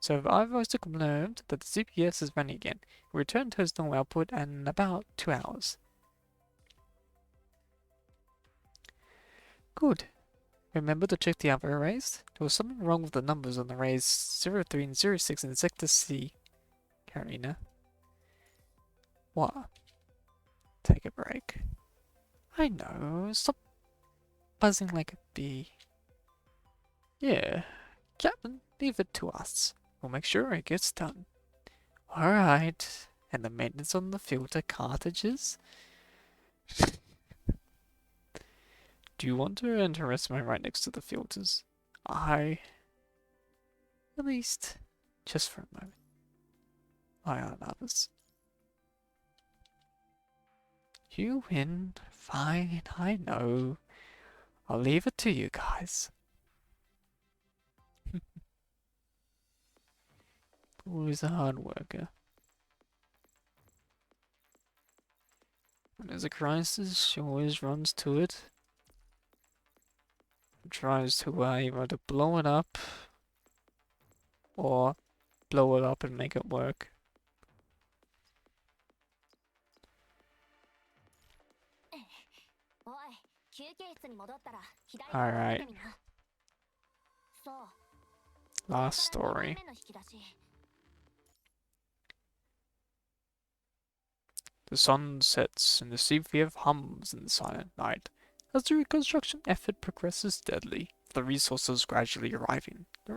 So I've also confirmed that the CPS is running again. We return to its normal output in about 2 hours. Good. Remember to check the other arrays? There was something wrong with the numbers on arrays 03 and 06 in Sector C, Karenina. What? Take a break. I know. Stop buzzing like a bee. Yeah. Captain, leave it to us. We'll make sure it gets done. Alright. And the maintenance on the filter cartridges? Do you want to enter a resume right next to the filters? At least, just for a moment. I aren't others. You win. Fine, I know. I'll leave it to you guys. Always a hard worker. When there's a crisis, she always runs to it. Tries to either to blow it up or blow it up and make it work. Alright. Last story. The sun sets and the CVF hums in the silent night. As the reconstruction effort progresses steadily, the resources gradually arriving, the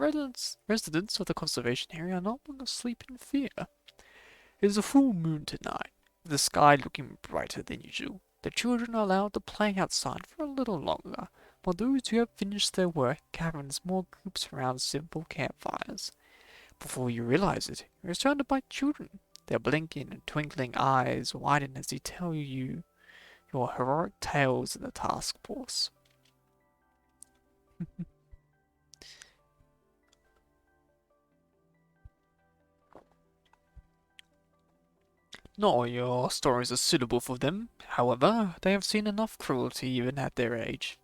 residents of the conservation area are no longer sleep in fear. It is a full moon tonight, with the sky looking brighter than usual. The children are allowed to play outside for a little longer, while those who have finished their work gather in small groups around simple campfires. Before you realize it, you're surrounded by children. Their blinking and twinkling eyes widen as they tell you your heroic tales of the task force. Not all your stories are suitable for them, however, they have seen enough cruelty even at their age.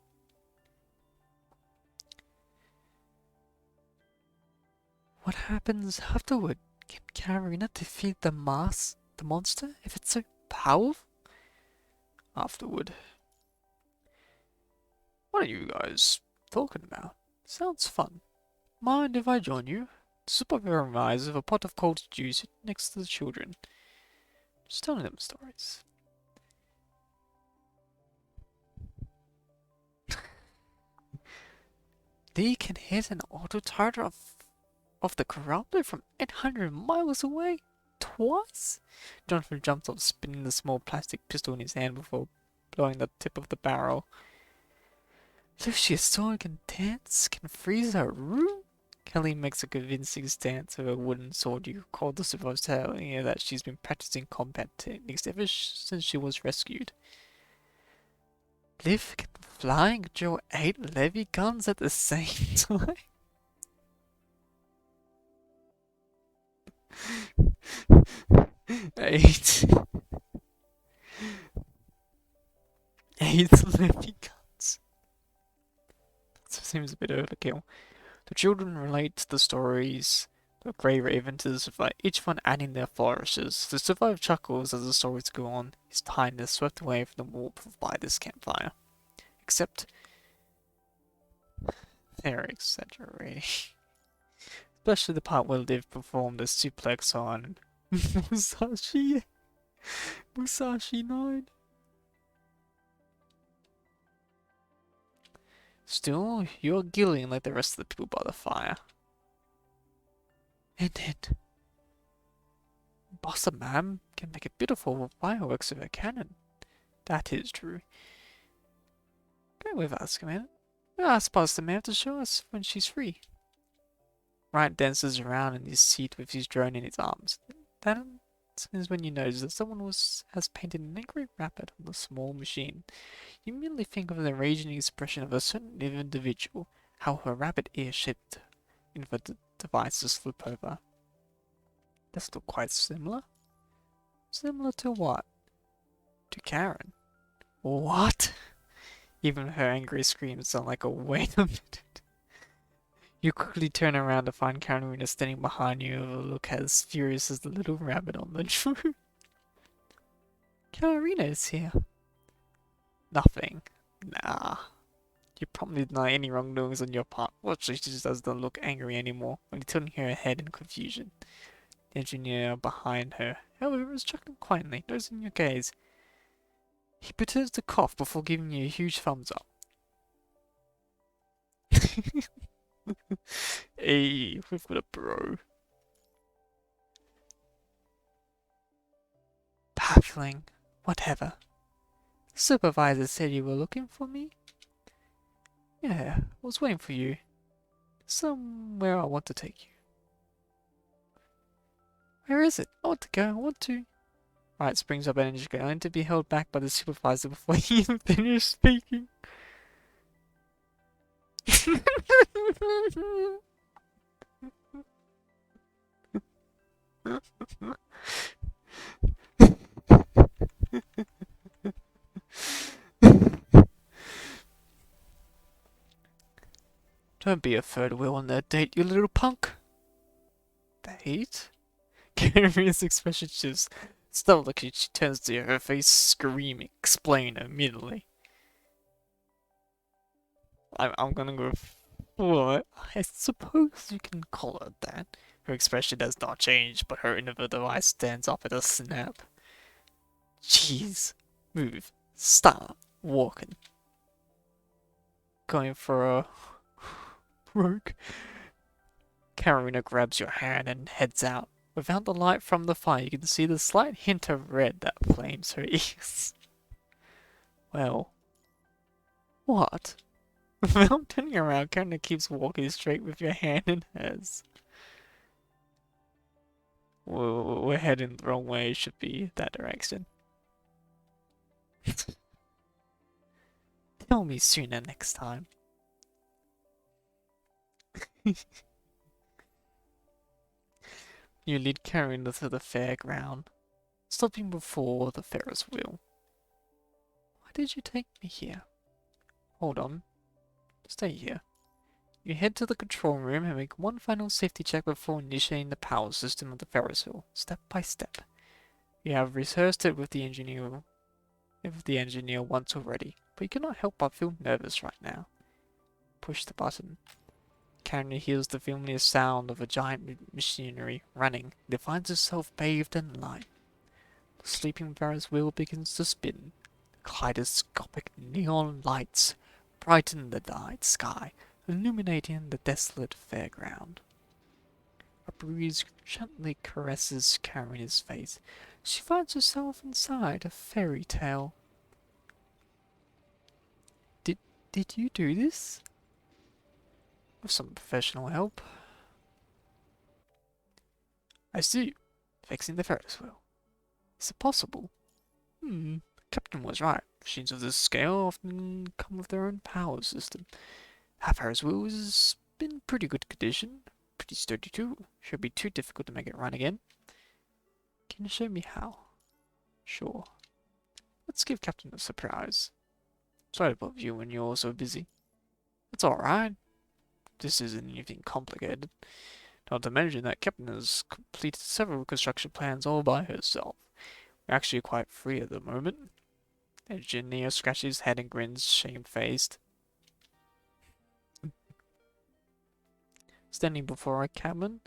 What happens afterward? Can Karenina defeat the monster, if it's so powerful? Afterward. What are you guys talking about? Sounds fun. Mind if I join you? The supervisor of a pot of cold juice next to the children. Just telling them stories. They can hit an auto-target of the corruptor from 800 miles away? Twice? Jonathan jumps off, spinning the small plastic pistol in his hand before blowing the tip of the barrel. Lucia's sword can dance, can freeze her room? Kelly makes a convincing stance with a wooden sword. You recall the supervisor telling her that she's been practicing combat techniques ever since she was rescued. Liv can fly and control 8 levy guns at the same time? Eight. 8 levy guns. That seems a bit overkill. The children relate the stories of Grey Raven to the survivor, each one adding their flourishes. The survivor chuckles as the stories go on, his tiredness swept away from the warmth by this campfire. Except, they're exaggerating. Especially the part where Liv performed a suplex on Musashi 9. Still, you're giggling like the rest of the people by the fire. And then, Bossa Mam can make a beautiful fireworks with her cannon. That is true. Go with us, Commander. We'll ask Bossa Mam to show us when she's free. Ryan dances around in his seat with his drone in his arms. That is when you notice that someone has painted an angry rabbit on the small machine. You immediately think of the raging expression of a certain individual, how her rabbit ear-shaped devices flip over. Does look quite similar? Similar to what? To Karen. What? Even her angry screams sound like a wait a minute. You quickly turn around to find Karenina standing behind you with a look as furious as the little rabbit on the drone. Karenina is here. Nothing. Nah. You promptly deny any wrongdoings on your part. Fortunately, she just doesn't look angry anymore, only tilting her head in confusion. The engineer behind her, however, is chuckling quietly, noticing your gaze. He pretends to cough before giving you a huge thumbs up. Hey, we've got a bro. Baffling. Whatever. The supervisor said you were looking for me? Yeah, I was waiting for you. Somewhere I want to take you. Where is it? I want to go, I want to. Right, springs up energy going to be held back by the supervisor before he even finished speaking. Don't be a third wheel on that date, you little punk. Date? Karenina's expression shifts. Startled, she turns to her face, screaming. Explain immediately. I'm gonna go. What? I suppose you can call it that. Her expression does not change, but her innovative eye stands up at a snap. Jeez. Move. Stop. Walking. Going for a broke. Karenina grabs your hand and heads out. Without the light from the fire, you can see the slight hint of red that flames her ears. Well. What? Without turning around, Karenina keeps walking straight with your hand in hers. We're heading the wrong way, it should be that direction. Tell me sooner next time. You lead Karenina to the fairground, stopping before the Ferris wheel. Why did you take me here? Hold on. Stay here. You head to the control room and make one final safety check before initiating the power system of the Ferris wheel, step by step. You have rehearsed it with the engineer once already, but you cannot help but feel nervous right now. Push the button. Karenina hears the familiar sound of a giant machinery running. It finds itself bathed in light. The sleeping Ferris wheel begins to spin. Kaleidoscopic neon lights brighten the night sky, illuminating the desolate fairground. A breeze gently caresses Karenina's face. She finds herself inside a fairy tale. Did you do this? With some professional help. I see. Fixing the Ferris wheel. Is it possible? Captain was right. Machines of this scale often come with their own power system. Our Ferris wheel has been pretty good condition. Pretty sturdy too. Shouldn't be too difficult to make it run again. Can you show me how? Sure. Let's give Captain a surprise. Sorry to bother you when you're so busy. It's alright. This isn't anything complicated. Not to mention that Captain has completed several construction plans all by herself. We're actually quite free at the moment. The engineer scratches his head and grins, shamefaced. Standing before a cabin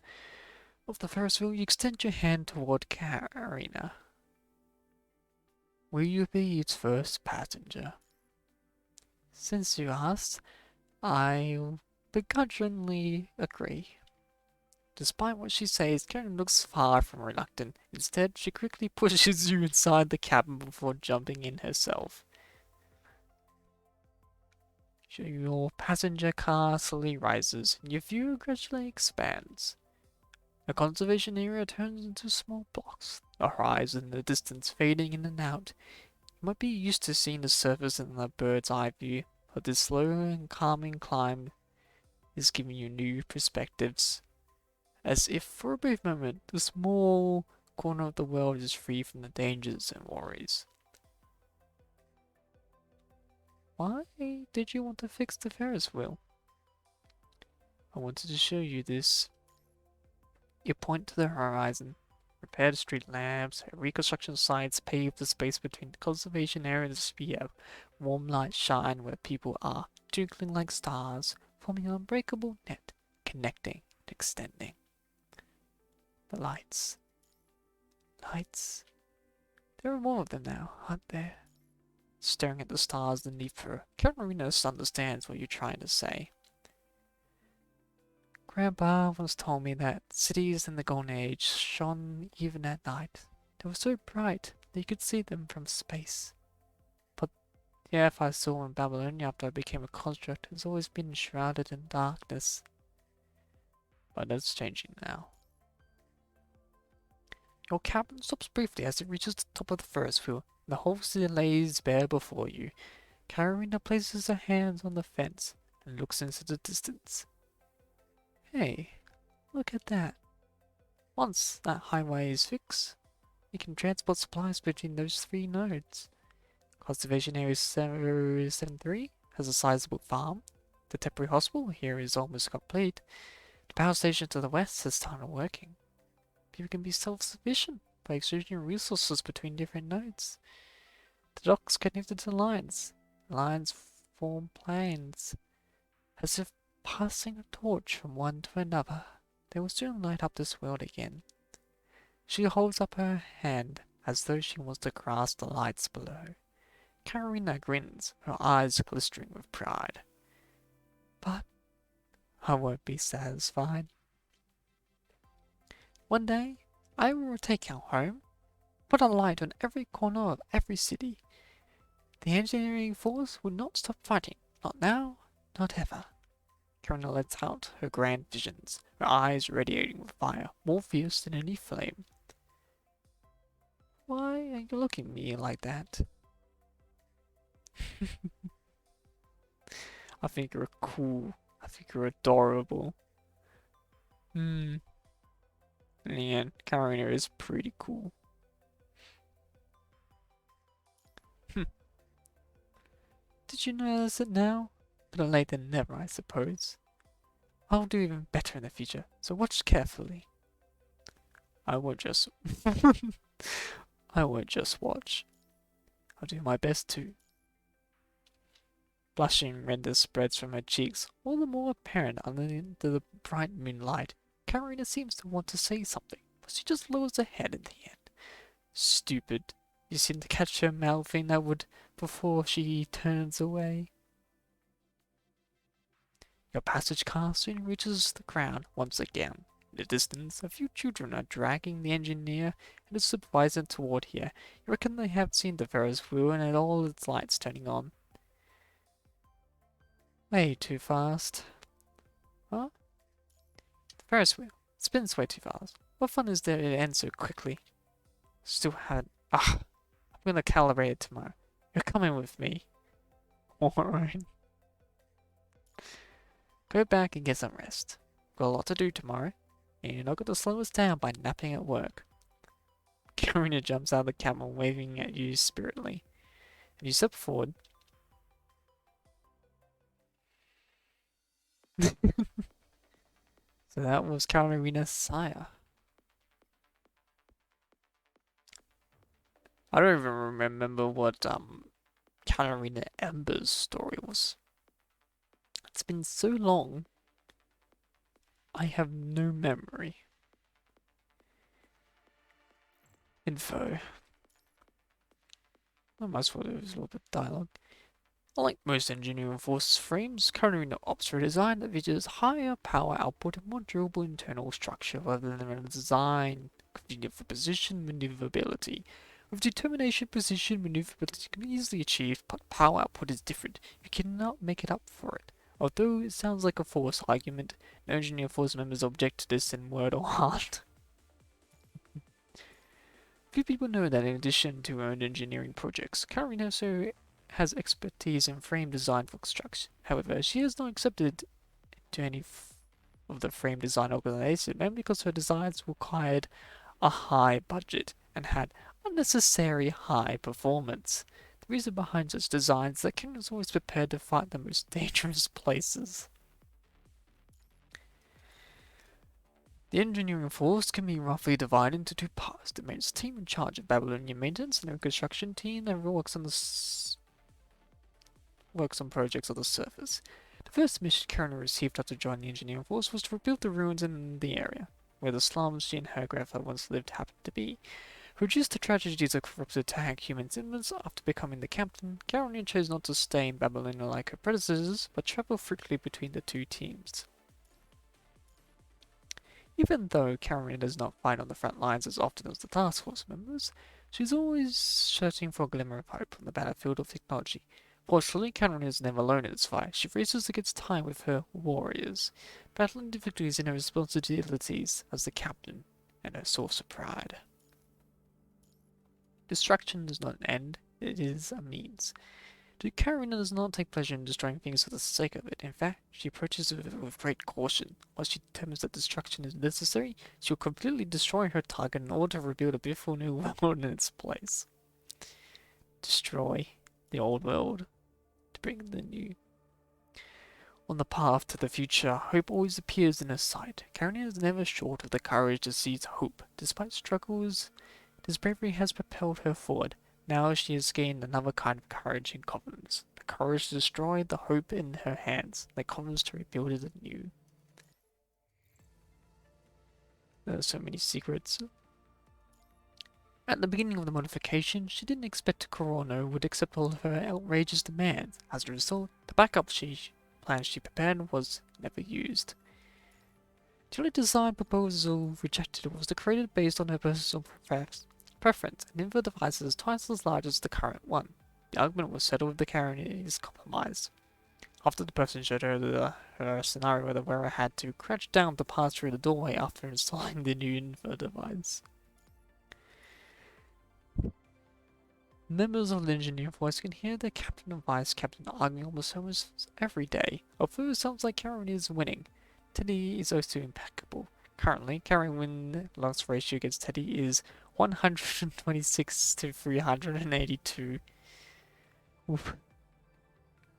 of the Ferris wheel, you extend your hand toward Karenina. Will you be its first passenger? Since you asked, I'll begrudgingly agree. Despite what she says, Karen looks far from reluctant. Instead, she quickly pushes you inside the cabin before jumping in herself. Your passenger car slowly rises, and your view gradually expands. The conservation area turns into small blocks, the horizon in the distance fading in and out. You might be used to seeing the surface in a bird's eye view, but this slow and calming climb is giving you new perspectives. As if for a brief moment, the small corner of the world is free from the dangers and worries. Why did you want to fix the Ferris wheel? I wanted to show you this. You point to the horizon. repaired street lamps, reconstruction sites paved the space between the conservation areas to be a warm light shine where people are, twinkling like stars, forming an unbreakable net, connecting and extending. The lights. Lights. There are more of them now, aren't there? Staring at the stars underneath her, Karenina understands what you're trying to say. Grandpa once told me that cities in the Golden Age shone even at night. They were so bright that you could see them from space. But the earth I saw in Babylonia after I became a construct has always been shrouded in darkness. But that's changing now. Your cabin stops briefly as it reaches the top of the Ferris wheel. The whole city lays bare before you. Karenina places her hands on the fence and looks into the distance. Hey, look at that. Once that highway is fixed, you can transport supplies between those 3 nodes. Conservation Area 073 has a sizable farm. The temporary hospital here is almost complete. The power station to the west has started working. People can be self-sufficient by exchanging resources between different nodes. The docks connected to lines. Lines form planes, as if passing a torch from one to another. They will soon light up this world again. She holds up her hand as though she wants to grasp the lights below. Karenina grins, her eyes glistering with pride. But I won't be satisfied. One day, I will take our home, put a light on every corner of every city. The engineering force will not stop fighting, not now, not ever. Karenina lets out her grand visions, her eyes radiating with fire, more fierce than any flame. Why are you looking at me like that? I think you're cool. I think you're adorable. And Karenina is pretty cool. Did you notice it now? Better late than never, I suppose. I'll do even better in the future, so watch carefully. I won't just... I won't just watch. I'll do my best too. Blushing redness spreads from her cheeks, all the more apparent under the bright moonlight. Karenina seems to want to say something, but she just lowers her head in the end. Stupid. You seem to catch her mouthing that would before she turns away. Your passage car soon reaches the ground once again. In the distance, a few children are dragging the engineer and his supervisor toward here. You reckon they have seen the Ferris wheel and all its lights turning on. Way too fast. Huh? The Ferris wheel. It spins way too fast. What fun is there to end so quickly? Still haven't... I'm gonna calibrate it tomorrow. You're coming with me. Alright. Go back and get some rest. Got a lot to do tomorrow, and you're not going to slow us down by napping at work. Karenina jumps out of the camel, waving at you spiritedly. And you step forward. So that was Karenina's sire. I don't even remember what Karenina Ember's story was. It's been so long, I have no memory. Info. I might as well do a little bit of dialogue. Unlike most engineering force frames, Karenina opts for a design that features higher power output and more durable internal structure rather than a design convenient for position maneuverability. With determination, position maneuverability can be easily achieved, but power output is different. You cannot make it up for it. Although it sounds like a force argument, no engineer force members object to this in word or heart. Few people know that in addition to her own engineering projects, Karenina also has expertise in frame design for construction. However, she has not accepted to any of the frame design organizations mainly because her designs required a high budget and had unnecessary high performance. The reason behind such designs is that King was always prepared to fight the most dangerous places. The engineering force can be roughly divided into two parts. The maintenance team in charge of Babylonian maintenance and the construction team that works on projects on the surface. The first mission Karenina received after joining the engineering force was to rebuild the ruins in the area, where the slums she and her grandfather once lived happened to be. Reduced to tragedies of corrupted tag human siblings after becoming the captain, Karenina chose not to stay in Babylonia like her predecessors, but traveled frequently between the two teams. Even though Karenina does not fight on the front lines as often as the task force members, she's always searching for a glimmer of hope on the battlefield of technology. Fortunately, Karenina is never alone in this fight. She races against time with her warriors, battling difficulties in her responsibilities as the captain and her source of pride. Destruction is not an end, it is a means. Karenina does not take pleasure in destroying things for the sake of it. In fact, she approaches it with great caution. Once she determines that destruction is necessary, she will completely destroy her target in order to rebuild a beautiful new world in its place. Destroy the old world to bring the new. On the path to the future, hope always appears in her sight. Karenina is never short of the courage to seize hope. Despite struggles, this bravery has propelled her forward. Now she has gained another kind of courage and confidence. The courage to destroy the hope in her hands, the confidence to rebuild it anew. There are so many secrets. At the beginning of the modification, she didn't expect Corona would accept all of her outrageous demands. As a result, the backup plan she prepared was never used. The only design proposal rejected was the created based on her personal preference, an inverter device is twice as large as the current one. The argument was settled with the Karenina's compromise. After the person showed her her scenario where the wearer had to crouch down to pass through the doorway after installing the new inverter device. Members of the engineering force can hear the captain and vice captain arguing almost every day. Although it sounds like Karenina is winning, Teddy is also impeccable. Currently, Karenina's win-loss ratio against Teddy is 126 to 382. Oof.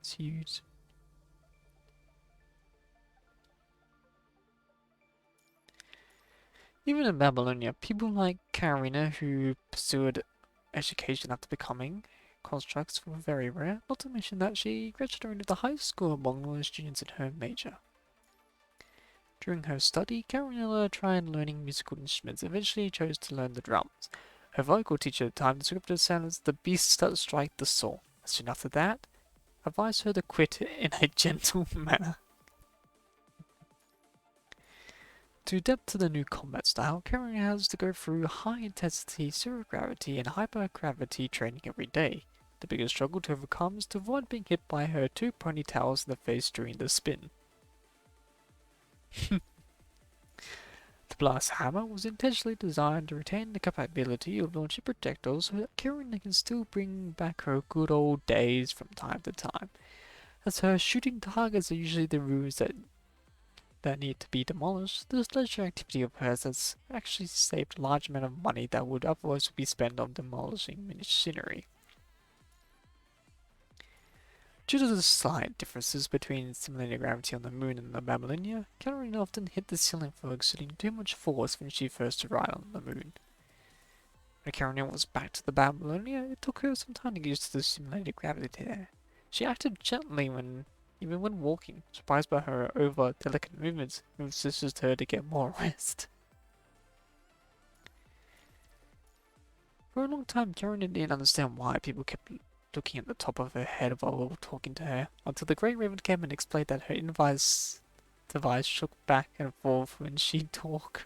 It's huge. Even in Babylonia, people like Karenina who pursued education after becoming constructs were very rare, not to mention that she graduated the high school among all the students in her major. During her study, Karenina tried learning musical instruments, eventually chose to learn the drums. Her vocal teacher at the time described her sound as the beasts that strike the soul. Soon after that, advised her to quit in a gentle manner. To adapt to the new combat style, Karenina has to go through high-intensity zero-gravity and hypergravity training every day. The biggest struggle to overcome is to avoid being hit by her two ponytails in the face during the spin. The blast hammer was intentionally designed to retain the capability of launching projectiles so that Karenina can still bring back her good old days from time to time, as her shooting targets are usually the ruins that need to be demolished. This leisure activity of hers has actually saved a large amount of money that would otherwise be spent on demolishing machinery. Due to the slight differences between simulated gravity on the moon and the Babylonia, Karenina often hit the ceiling for exerting too much force when she first arrived on the moon. When Karenina was back to the Babylonia, it took her some time to get used to the simulated gravity there. She acted gently even when walking, surprised by her over-delicate movements, and insisted her to get more rest. For a long time, Karenina didn't understand why people kept looking at the top of her head while talking to her, until the Great Raven came and explained that her device shook back and forth when she talked.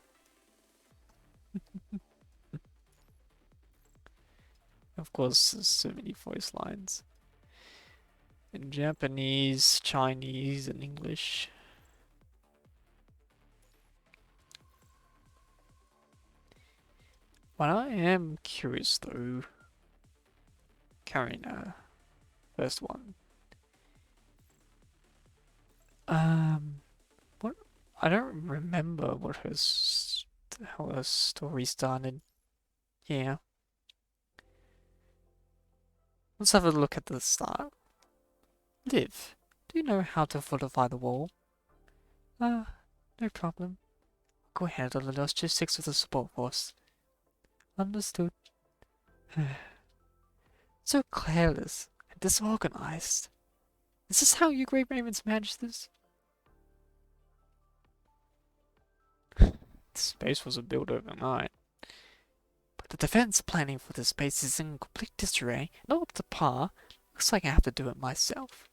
Of course, there's so many voice lines. In Japanese, Chinese, and English. But I am curious though. Karenina, first one. What? I don't remember what how her story started. Yeah. Let's have a look at the start. Liv, do you know how to fortify the wall? No problem. MIKU handle the logistics of the support force. Understood. So careless and disorganized. Is this how you Great Ravens manage this? This base wasn't built overnight. But the defense planning for this base is in complete disarray, not up to par. Looks like I have to do it myself.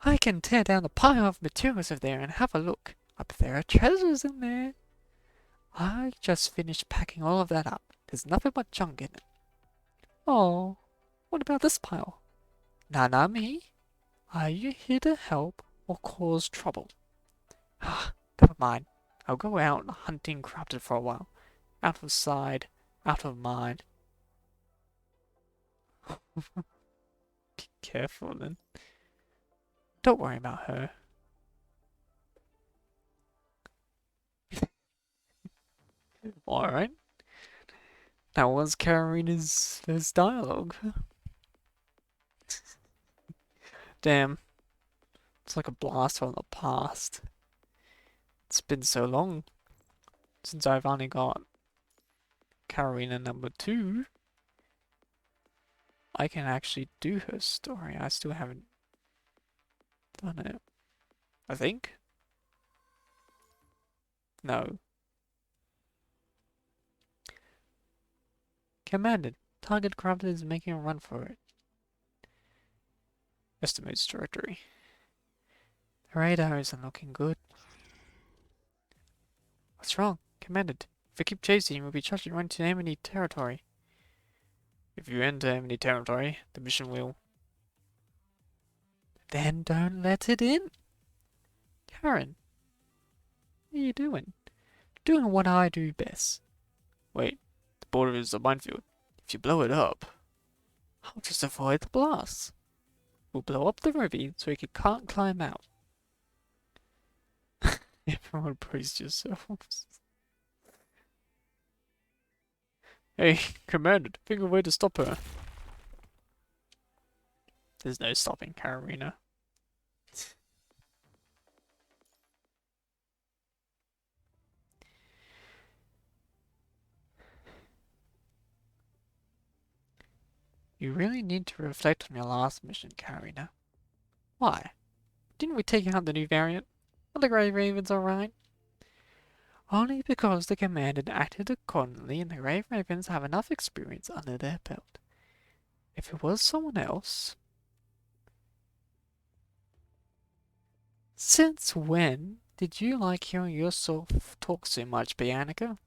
I can tear down the pile of materials over there and have a look. I bet there are treasures in there. I just finished packing all of that up. There's nothing but junk in it. Oh, what about this pile? Nanami? Are you here to help or cause trouble? Ah, never mind. I'll go out hunting corrupted for a while. Out of sight, out of mind. Be careful then. Don't worry about her. Alright. That was Karenina's first dialogue. Damn. It's like a blast from the past. It's been so long since I've only got Karenina number 2. I can actually do her story. I still haven't done it. I think? No. Commanded. Target corrupted is making a run for it. Estimates directory. The radar isn't looking good. What's wrong? Commanded. If we keep chasing, we'll be charging right into enemy territory. If you enter enemy territory, the mission will... Then don't let it in! Karen, what are you doing? Doing what I do best. Wait, the border is a minefield. If you blow it up, I'll just avoid the blast. We'll blow up the ravine so you can't climb out. Everyone brace yourselves. Hey, Commander, think of a way to stop her. There's no stopping Karenina. You really need to reflect on your last mission, Karenina. Why? Didn't we take out the new variant? Are the Grey Ravens alright? Only because the Commander acted accordingly and the Grey Ravens have enough experience under their belt. If it was someone else... Since when did you like hearing yourself talk so much, Bianca?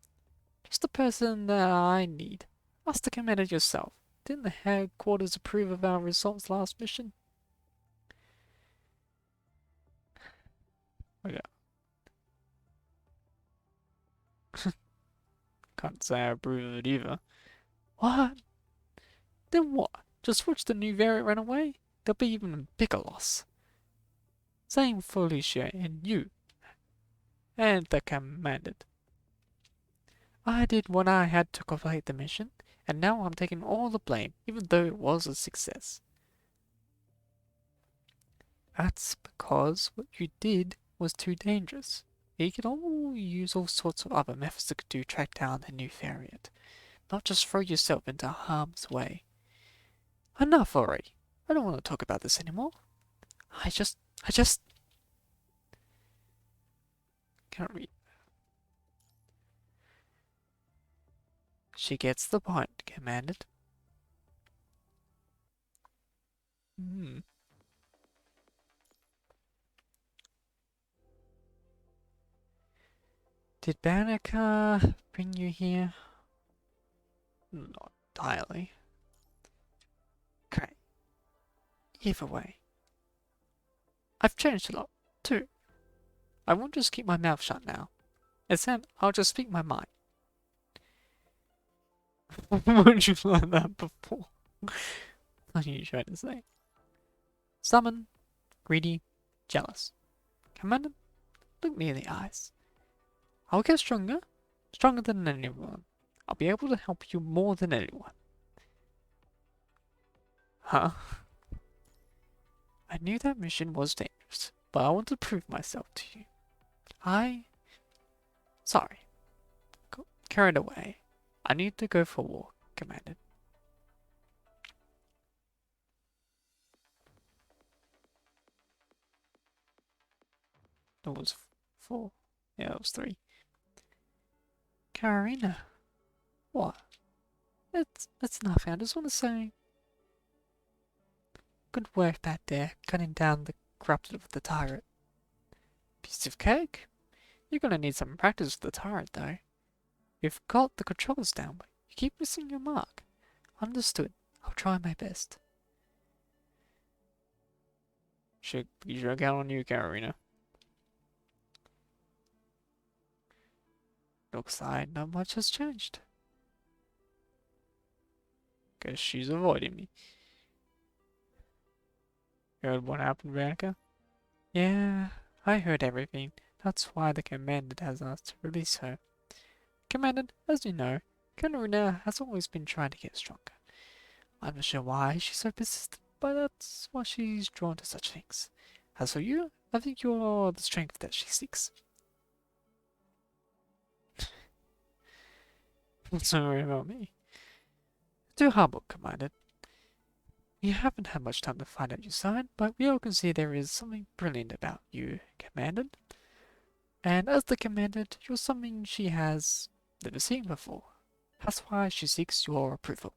Just the person that I need. Ask the Commander yourself. Didn't the headquarters approve of our results last mission? Okay. Can't say I approve of it either. What? Then what? Just watch the new variant run away? There'll be even a bigger loss. Same for Alicia and you. And the Commander. I did what I had to complete the mission, and now I'm taking all the blame, even though it was a success. That's because what you did was too dangerous. You can all use all sorts of other methods to track down the new variant, not just throw yourself into harm's way. Enough already. I don't want to talk about this anymore. I just can't read. She gets the point, Commanded. Did Banneker bring you here? Not entirely. Okay. Either way. I've changed a lot, too. I won't just keep my mouth shut now. Instead, I'll just speak my mind. Wouldn't you learn that before? What are you trying to say? Stubborn, greedy, jealous. Commander, look me in the eyes. I'll get stronger, stronger than anyone. I'll be able to help you more than anyone. Huh? I knew that mission was dangerous, but I want to prove myself to you. I Sorry. Got carried away. I need to go for a walk, commanded. It was 4. Yeah, it was 3. Karenina. What? It's nothing. I just want to say good work back there, cutting down the corrupted with the tyrant. Piece of cake. You're gonna need some practice with the tyrant, though. You've got the controls down, but you keep missing your mark. Understood. I'll try my best. Should count on you, Karenina. Looks like not much has changed. Guess she's avoiding me. Heard what happened, Bianca? Yeah, I heard everything. That's why the Commandant has asked to release her. Commandant, as you know, Karenina has always been trying to get stronger. I'm not sure why she's so persistent, but that's why she's drawn to such things. As for you, I think you're the strength that she seeks. Not so worry about me. Too humble, Commandant. You haven't had much time to find out your side, but we all can see there is something brilliant about you, Commandant. And as the Commandant, you're something she has never seen before. That's why she seeks your approval.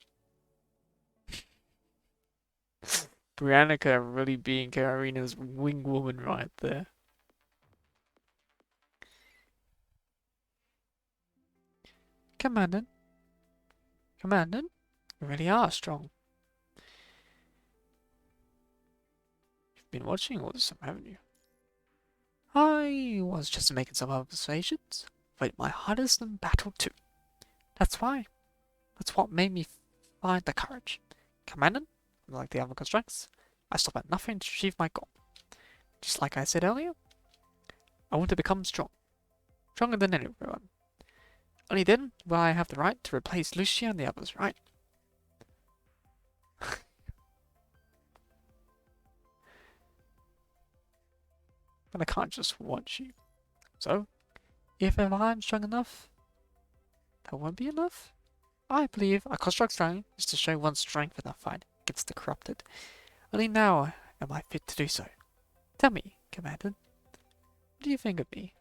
Briannica really being Karenina's wing woman right there. Commandant? Commandant? You really are strong. You've been watching all this time, haven't you? I was just making some observations. Fight my hardest in battle too. That's why. That's what made me find the courage. Commandant, like the other constructs, I stop at nothing to achieve my goal. Just like I said earlier, I want to become strong. Stronger than anyone. Only then will I have the right to replace Lucia and the others, right? But I can't just want you. So, if I'm strong enough, that won't be enough. I believe a construct strength is to show one's strength in a fight against the corrupted. Only now am I fit to do so. Tell me, Commandant, what do you think of me?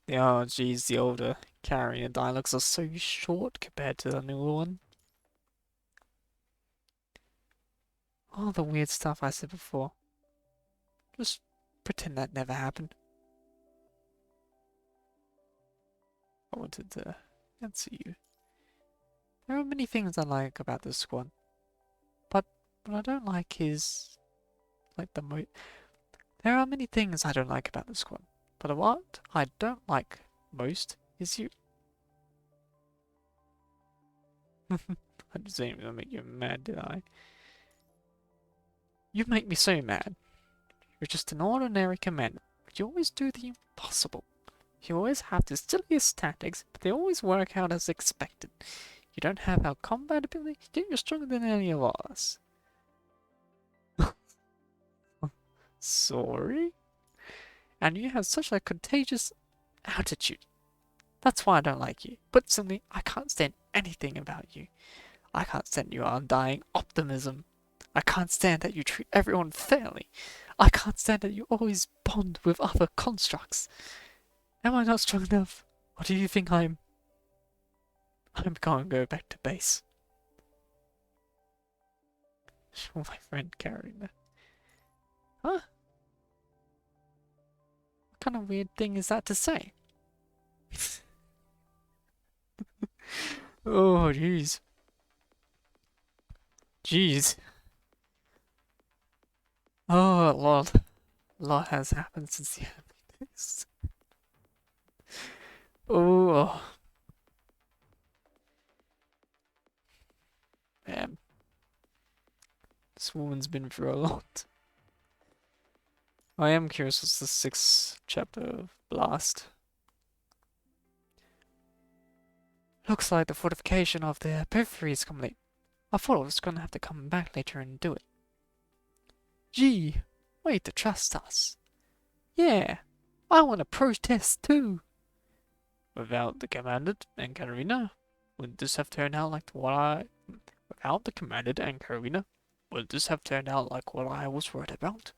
Oh geez, the older Carrier dialogues are so short compared to the newer one. All the weird stuff I said before. Just pretend that never happened. I wanted to answer you. There are many things I like about this squad. But what I don't like is... There are many things I don't like about the squad. But what I don't like most is you. I just didn't even make you mad, did I? You make me so mad. You're just an ordinary commander, but you always do the impossible. You always have the silliest tactics, but they always work out as expected. You don't have our combat ability, yet you're stronger than any of us. Sorry? And you have such a contagious attitude. That's why I don't like you. But simply, I can't stand anything about you. I can't stand your undying optimism. I can't stand that you treat everyone fairly. I can't stand that you always bond with other constructs. Am I not strong enough? Or do you think I'm gonna go back to base? Oh, my friend Karenina. Huh? What kind of weird thing is that to say? Oh, jeez. Jeez. Oh, a lot has happened since the end of this. Oh. Man. This woman's been through a lot. I am curious what's the 6th chapter of Blast. Looks like the fortification of the periphery is complete. I thought I was gonna have to come back later and do it. Gee, way to trust us. Yeah, I want to protest too. Without the Commandant and Karenina, would this have turned out like what I... Without the Commandant and Karenina, would this have turned out like what I was worried about?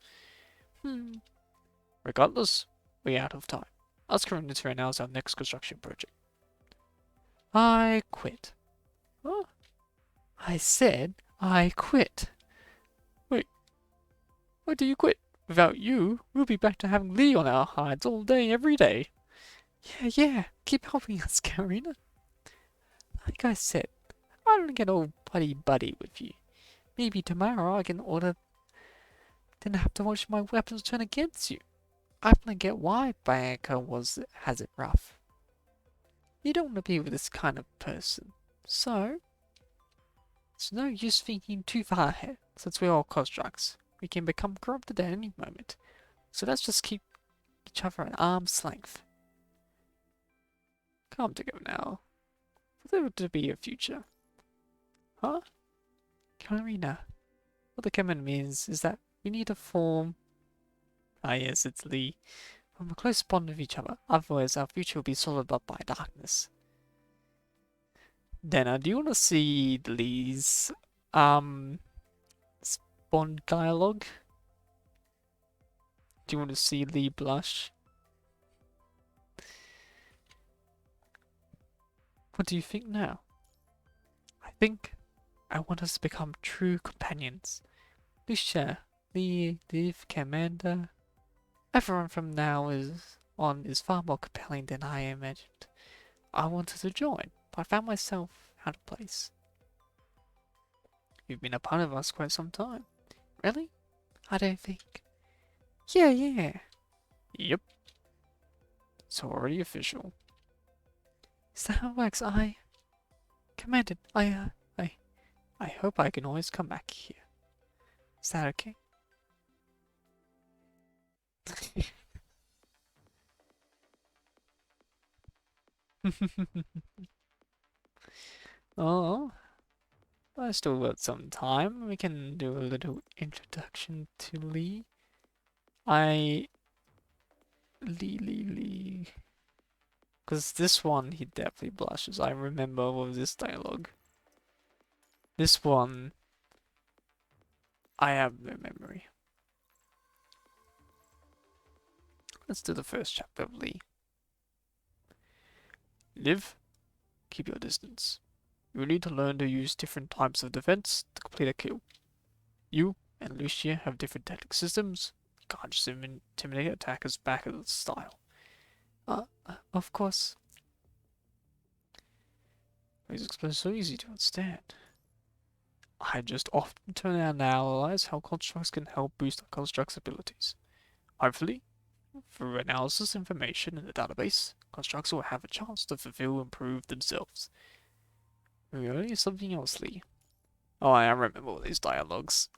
Regardless, we're out of time. Ask Karenina to announce our next construction project. I quit. Huh? I said I quit. Wait, why do you quit? Without you, we'll be back to having Lee on our hides all day, every day. Yeah, keep helping us, Karina. Like I said, I don't get all buddy-buddy with you. Maybe tomorrow I can order... Then have to watch my weapons turn against you. I finally get why Bianca has it rough. You don't want to be with this kind of person. So, it's no use thinking too far ahead, since we're all constructs. We can become corrupted at any moment. So let's just keep each other at arm's length. Calm to go now. For there to be a future. Huh? Karenina. What the command means is that we need to form... Ah yes, it's Lee. Form a close bond with each other. Otherwise our future will be swallowed up by darkness. Dana, do you want to see Lee's Bond dialogue? Do you want to see Lee blush? What do you think now? I think I want us to become true companions. Lucia, Lee, Liv, Commander. Everyone from now on is far more compelling than I imagined. I wanted to join, but I found myself out of place. You've been a part of us quite some time. Really? I don't think. Yeah. Yep. It's already official. Is that how it works? Commanded, I hope I can always come back here. Is that okay? Oh, I still got some time. We can do a little introduction to Lee. Lee. Because this one, he definitely blushes. I remember all of this dialogue. This one, I have no memory. Let's do the first chapter of Lee. Live, keep your distance. You will need to learn to use different types of defense to complete a kill. You and Lucia have different tactic systems. You can't just intimidate attackers back at the style. Of course. These explain so easy to understand. I just often turn around and analyze how constructs can help boost our construct's abilities. Hopefully, through analysis information in the database, constructs will have a chance to fulfill and prove themselves. Really? Something else, Lee? Oh, I remember all these dialogues.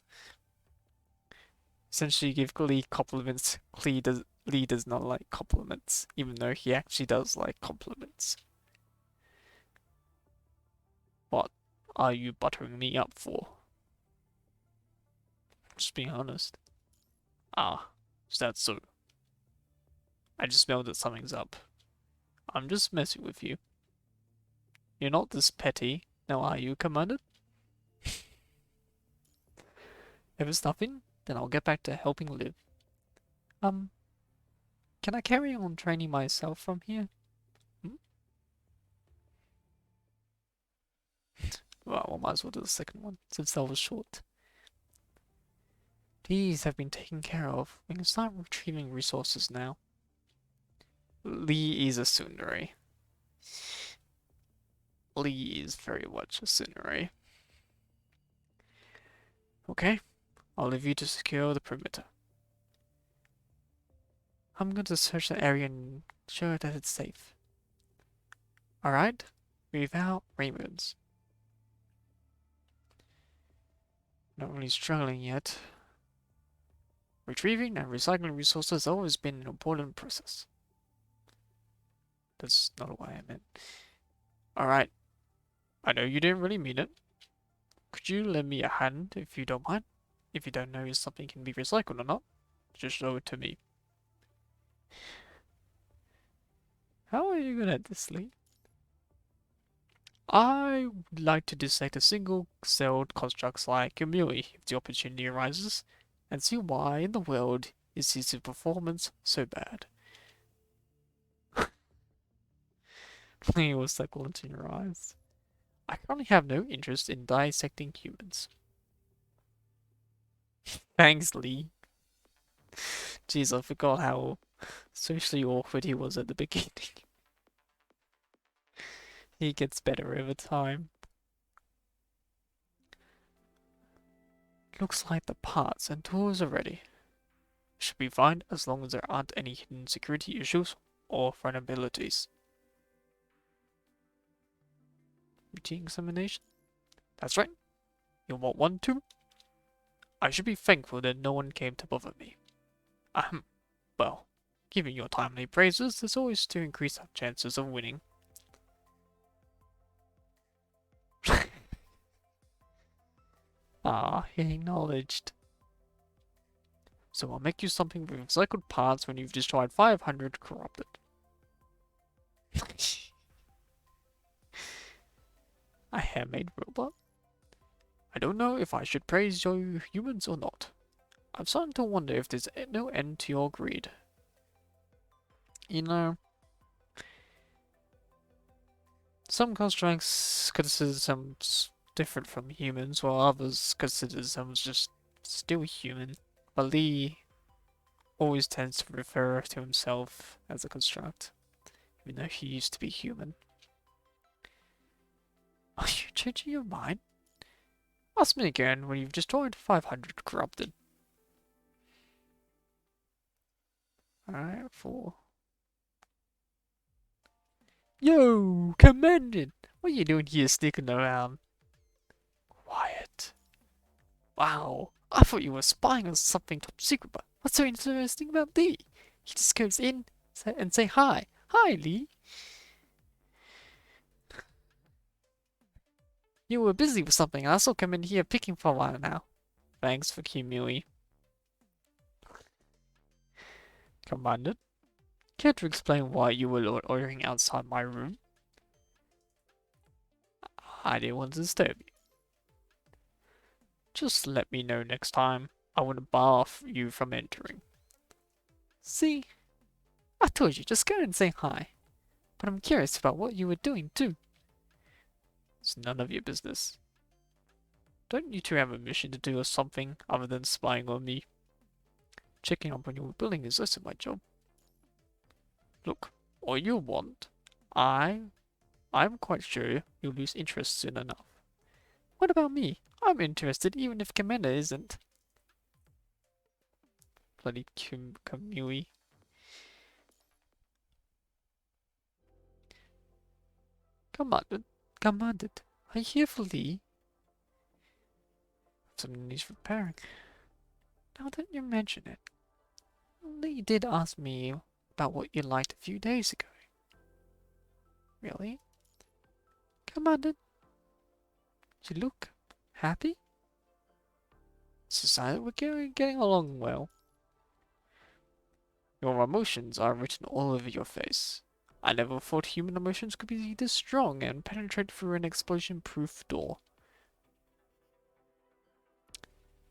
Essentially, give Lee compliments. Lee does not like compliments, even though he actually does like compliments. What are you buttering me up for? Just being honest. Ah, is that so? I just know that something's up. I'm just messing with you. You're not this petty, now are you, Commander? If it's nothing, then I'll get back to helping Liv. Can I carry on training myself from here? Well, I might as well do the second one, since that was short. These have been taken care of. We can start retrieving resources now. Lee is a tsundere. Lee is very much a tsundere. Okay, I'll leave you to secure the perimeter. I'm going to search the area and ensure that it's safe. Alright? Without Raymonds. Not really struggling yet. Retrieving and recycling resources has always been an important process. That's not what I meant. Alright. I know you didn't really mean it. Could you lend me a hand if you don't mind? If you don't know if something can be recycled or not? Just show it to me. How are you gonna sleep? I would like to dissect a single-celled constructs like Kamui if the opportunity arises, and see why in the world is his performance so bad. He was like glinting your eyes. I currently have no interest in dissecting humans. Thanks, Lee. Jeez, I forgot how socially awkward he was at the beginning. He gets better over time. Looks like the parts and tools are ready. Should be fine as long as there aren't any hidden security issues or vulnerabilities. Routine examination? That's right. You want one too? I should be thankful that no one came to bother me. Ahem. Well, giving your timely praises is always to increase our chances of winning. Ah, he acknowledged. So I'll make you something with recycled parts when you've destroyed 500 corrupted. A handmade robot? I don't know if I should praise your humans or not. I'm starting to wonder if there's no end to your greed. You know, some constructs consider them different from humans, while others consider them just still human. But Lee always tends to refer to himself as a construct, even though he used to be human. Are you changing your mind? Ask me again when you've destroyed 500 corrupted. Alright, 4. Yo, Commandant! What are you doing here sneaking around? Quiet. Wow, I thought you were spying on something top secret, but what's so interesting about Lee? He just goes in and say hi. Hi, Lee. You were busy with something. I saw come in here picking for a while now. Thanks for Kimui. Commandant, care to explain why you were ordering outside my room? I didn't want to disturb you. Just let me know next time. I want to bar off you from entering. See? I told you, just go and say hi. But I'm curious about what you were doing too. It's none of your business. Don't you two have a mission to do or something other than spying on me? Checking up on your building is also my job. Look, all you want, I'm quite sure you'll lose interest soon enough. What about me? I'm interested even if Commander isn't. Bloody Kamui. Commander, are you here for Lee? Something needs repairing. Now that you mention it, Lee did ask me about what you liked a few days ago. Really? Commander, you look happy? Society, we're getting along well. Your emotions are written all over your face. I never thought human emotions could be this strong and penetrate through an explosion-proof door.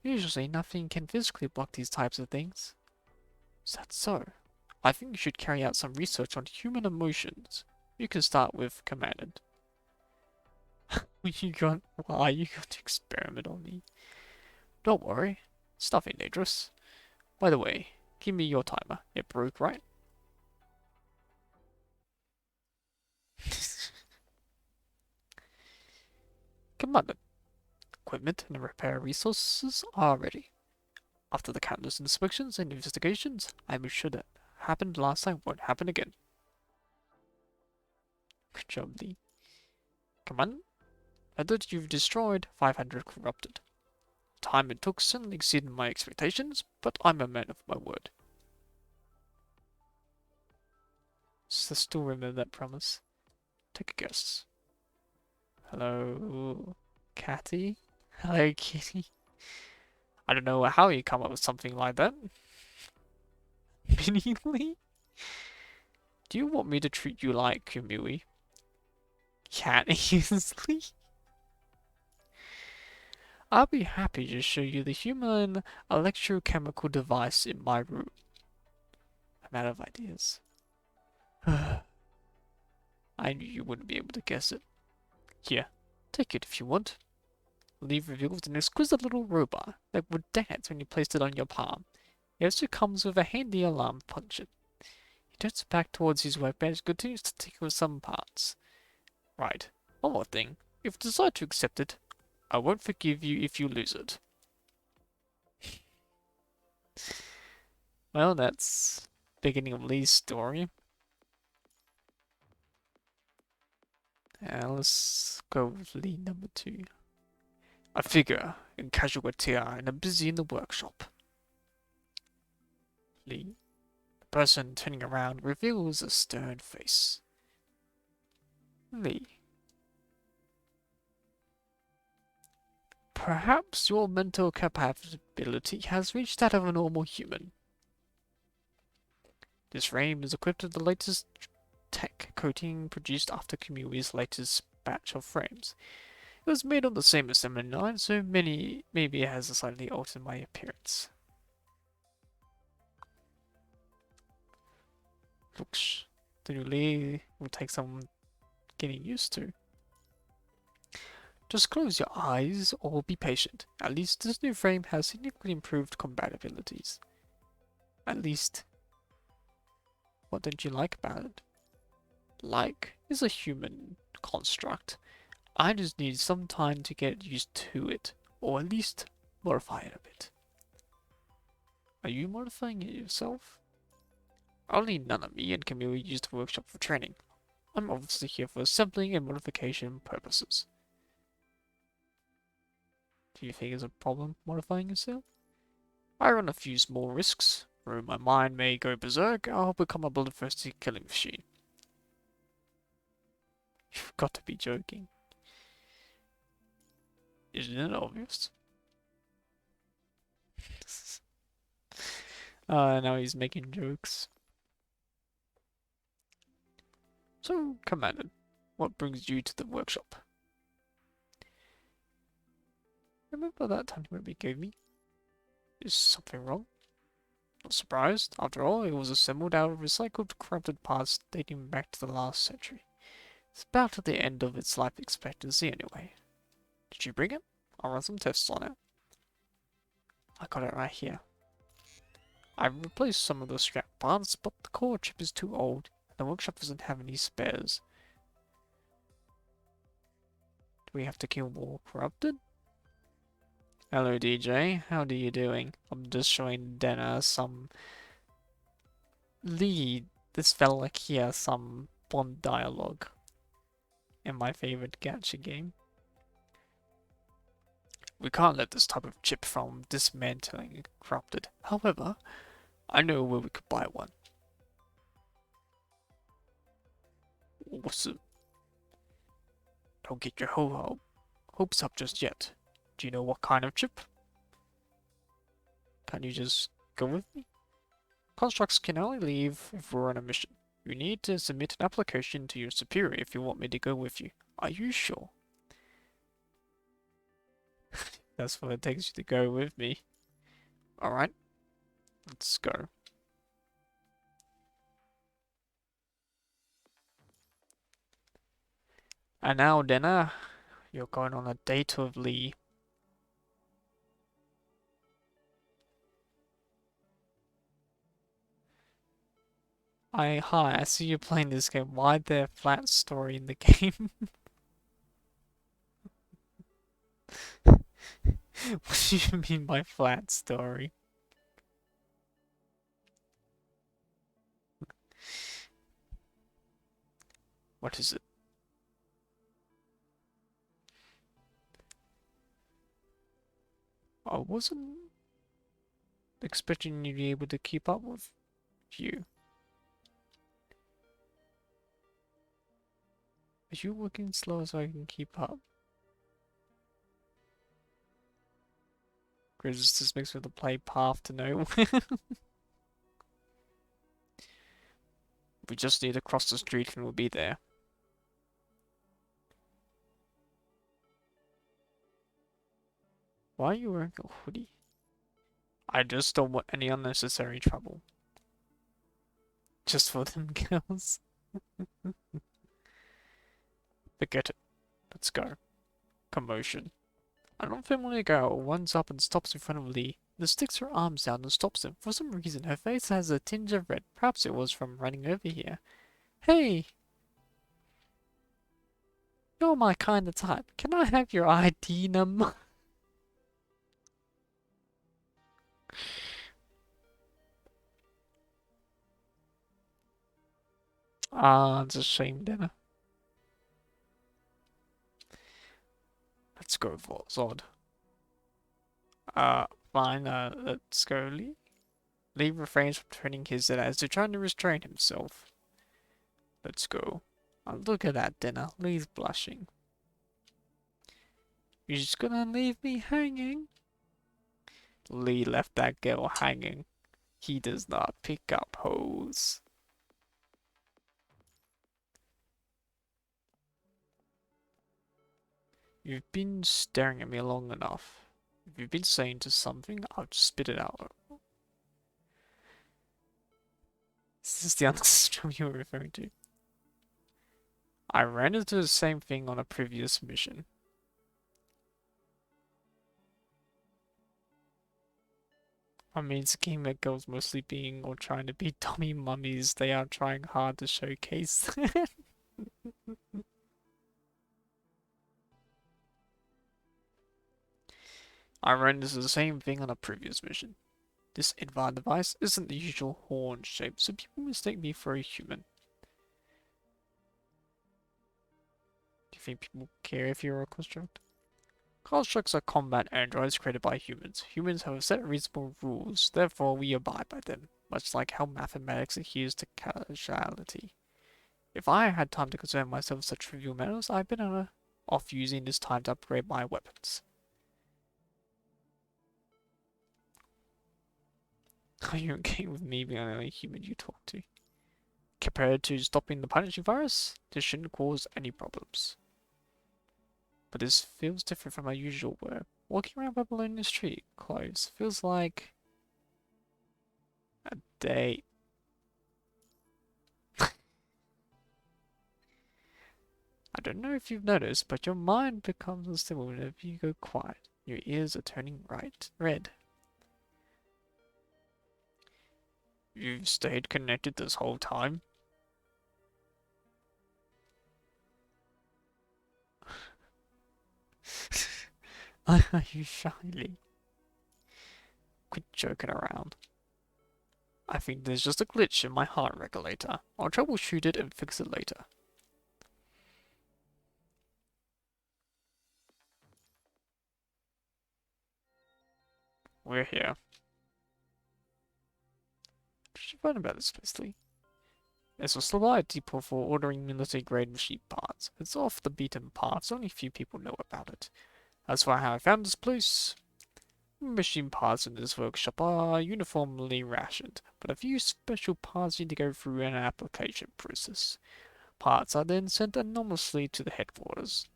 Usually, nothing can physically block these types of things. Is that so? I think you should carry out some research on human emotions. You can start with Commandant. Why are you going to experiment on me? Don't worry, it's nothing dangerous. By the way, give me your timer. It broke, right? Commandant, equipment and repair resources are ready. After the countless inspections and investigations, I am sure that happened last time won't happen again. Good job, Lee. Commandant, I thought you've destroyed 500 corrupted. The time it took certainly exceeded my expectations, but I'm a man of my word. So still remember that promise. Take a guess. Hello, Catty? Hello, Kitty. I don't know how you come up with something like that. Mini-Lee? Do you want me to treat you like Kamui? Cat easily? I'll be happy to show you the human electrochemical device in my room. I'm out of ideas. I knew you wouldn't be able to guess it. Here, take it if you want. Lee reveals an exquisite little robot that would dance when you placed it on your palm. It also comes with a handy alarm function. He turns back towards his weapon and continues to tickle some parts. Right, one more thing. If you decide to accept it, I won't forgive you if you lose it. Well, that's beginning of Lee's story. Let's go with Lee number 2. A figure in casual attire and I'm busy in the workshop. Lee. The person turning around reveals a stern face. Lee. Perhaps your mental capability has reached that of a normal human. This frame is equipped with the latest tech coating produced after Kamui's latest batch of frames. It was made on the same assembly line, so maybe it has slightly altered my appearance. Looks, the new Lee will take some getting used to. Just close your eyes or be patient. At least this new frame has significantly improved combat abilities. At least, what don't you like about it? Like is a human construct. I just need some time to get used to it, or at least modify it a bit. Are you modifying it yourself? Only Nanami and Kamui used the workshop for training. I'm obviously here for assembling and modification purposes. Do you think it's a problem modifying yourself? I run a few small risks. Where my mind may go berserk, I'll become a bloodthirsty killing machine. You've got to be joking. Isn't it obvious? Now he's making jokes. So, Commander, what brings you to the workshop? Remember that tiny movie you gave me? Is something wrong? Not surprised. After all, it was assembled out of recycled, corrupted parts dating back to the last century. It's about at the end of its life expectancy anyway. Did you bring it? I'll run some tests on it. I got it right here. I've replaced some of the scrap parts, but the core chip is too old, and the workshop doesn't have any spares. Do we have to kill more corrupted? Hello DJ, how are you doing? I'm just showing Dana some lead. This fella here some Bond dialogue in my favorite gacha game. We can't let this type of chip from dismantling get corrupted. However, I know where we could buy one. Awesome. Don't get your hopes up just yet. Do you know what kind of chip? Can you just go with me? Constructs can only leave if we're on a mission. You need to submit an application to your superior if you want me to go with you. Are you sure? That's what it takes you to go with me. Alright, let's go. And now, Dana, you're going on a date with Lee. Hi, I see you playing this game. Why there flat story in the game? What do you mean by flat story? What is it? I wasn't expecting you to be able to keep up with you. Are you working slow so I can keep up? Because this makes me the play path to nowhere. We just need to cross the street and we'll be there. Why are you wearing a hoodie? I just don't want any unnecessary trouble. Just for them girls. Forget it. Let's go. Commotion. An unfamiliar girl runs up and stops in front of Lee. Then sticks her arms out and stops him. For some reason, her face has a tinge of red. Perhaps it was from running over here. Hey! You're my kind of type. Can I have your ID number? Ah, it's a shame, Dana. Let's go for Zod. Fine, let's go, Lee. Lee refrains from turning his head as to trying to restrain himself. Let's go. Look at that, Dana. Lee's blushing. You're just gonna leave me hanging? Lee left that girl hanging. He does not pick up hoes. You've been staring at me long enough. If you've been saying to something, I'll just spit it out. Is this the answer you were referring to? I ran into the same thing on a previous mission. I mean, it's a game that girls mostly being or trying to be dummy mummies. They are trying hard to showcase. I ran into the same thing on a previous mission. This invite device isn't the usual horn shape, so people mistake me for a human. Do you think people care if you're a construct? Constructs are combat androids created by humans. Humans have a set of reasonable rules, therefore we abide by them, much like how mathematics adheres to causality. If I had time to concern myself with such trivial matters, I'd been off using this time to upgrade my weapons. Are you okay with me being the only human you talk to? Compared to stopping the punishing virus, this shouldn't cause any problems. But this feels different from my usual work. Walking around alone in the street, clothes, feels like a date. I don't know if you've noticed, but your mind becomes unstable whenever you go quiet. Your ears are turning red. You've stayed connected this whole time? Are you shyly? Quit joking around. I think there's just a glitch in my heart regulator. I'll troubleshoot it and fix it later. We're here. Did you find about this place, Lee? It's a supply depot for ordering military-grade machine parts. It's off the beaten path, only few people know about it. As for how I found this place, machine parts in this workshop are uniformly rationed, but a few special parts need to go through an application process. Parts are then sent anonymously to the headquarters.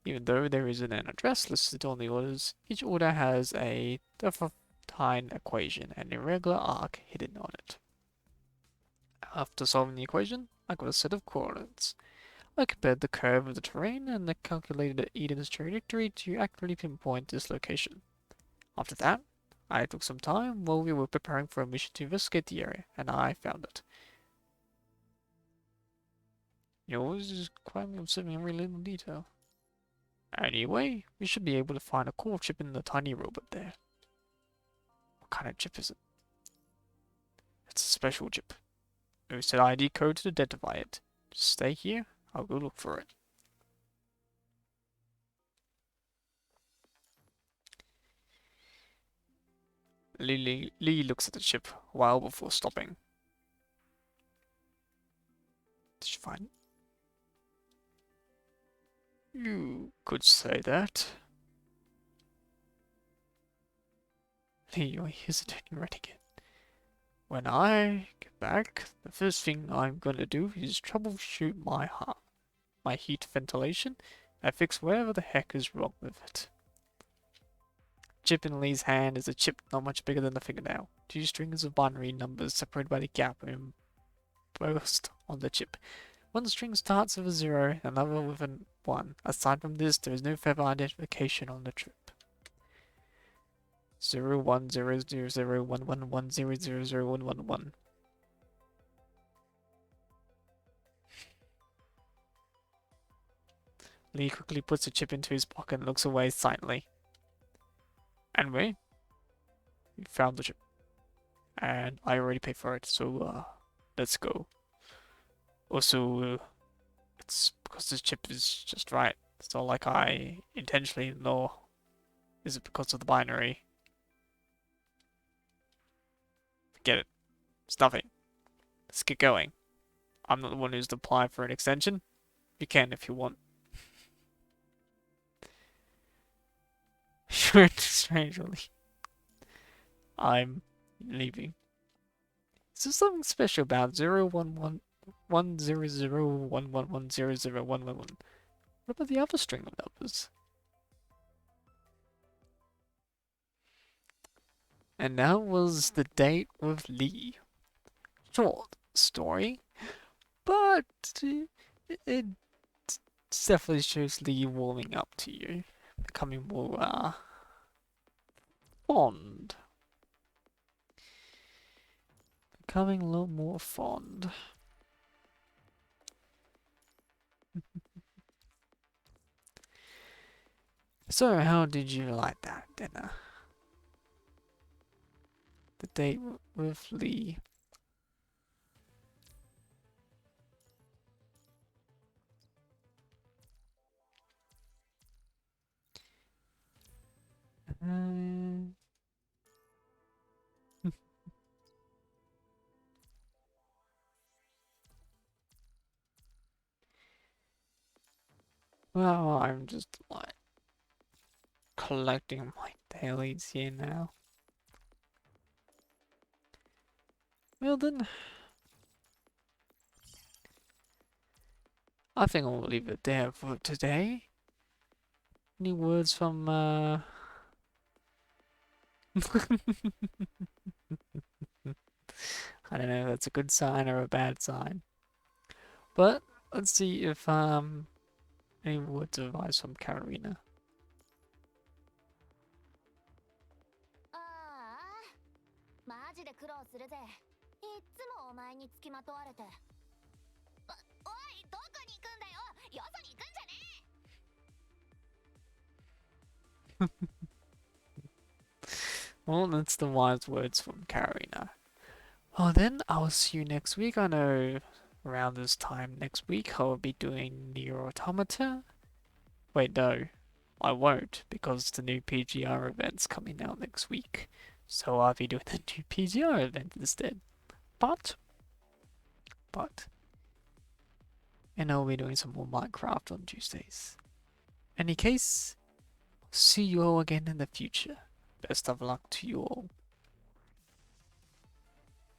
Even though there isn't an address listed on the orders, each order has a Duffertine equation and a irregular arc hidden on it. After solving the equation, I got a set of coordinates. I compared the curve of the terrain and the calculated Eden's trajectory to accurately pinpoint this location. After that, I took some time while we were preparing for a mission to investigate the area, and I found it. You're always just quietly observing every little detail. Anyway, we should be able to find a core chip in the tiny robot there. What kind of chip is it? It's a special chip. No set ID code to identify it. Just stay here, I'll go look for it. Lee looks at the chip a while before stopping. Did you find it? You could say that. Lee, your ears are turning red again. When I get back, the first thing I'm gonna do is troubleshoot my heat ventilation and fix whatever the heck is wrong with it. Chip in Lee's hand is a chip not much bigger than a fingernail. Two strings of binary numbers separated by the gap embossed on the chip. One string starts with a 0, another with a 1. Aside from this, there is no further identification on the chip. 010001110001111. Lee quickly puts the chip into his pocket and looks away silently. Anyway, we found the chip. And I already paid for it, so let's go. Also, it's because this chip is just right. It's not like I intentionally nor is it because of the binary. Forget it. It's nothing. Let's get going. I'm not the one who's applied for an extension. You can if you want. Strangely, I'm leaving. Is there something special about 011100111001111? What about the other string of numbers? And that was the date with Lee. Short story, but it definitely shows Lee warming up to you, becoming more fond. Becoming a little more fond. So, how did you like that dinner? The date with Lee. Well, I'm just like collecting my dailies here now. Well then, I think I'll leave it there for today. Any words from I don't know if that's a good sign or a bad sign. But let's see if any words of advice from Karenina. ああ、マジで苦労するぜ。いっつもお前につきまとわれて。おい、どこに行くんだよ。よそに行くんじゃねえ。Well, that's the wise words from Karenina. Well then, I'll see you next week. I know around this time next week I'll be doing Nier Automata. Wait, no, I won't because the new PGR event's coming out next week. So I'll be doing the new PGR event instead. But, and I'll be doing some more Minecraft on Tuesdays. Any case, see you all again in the future. Best of luck to you all.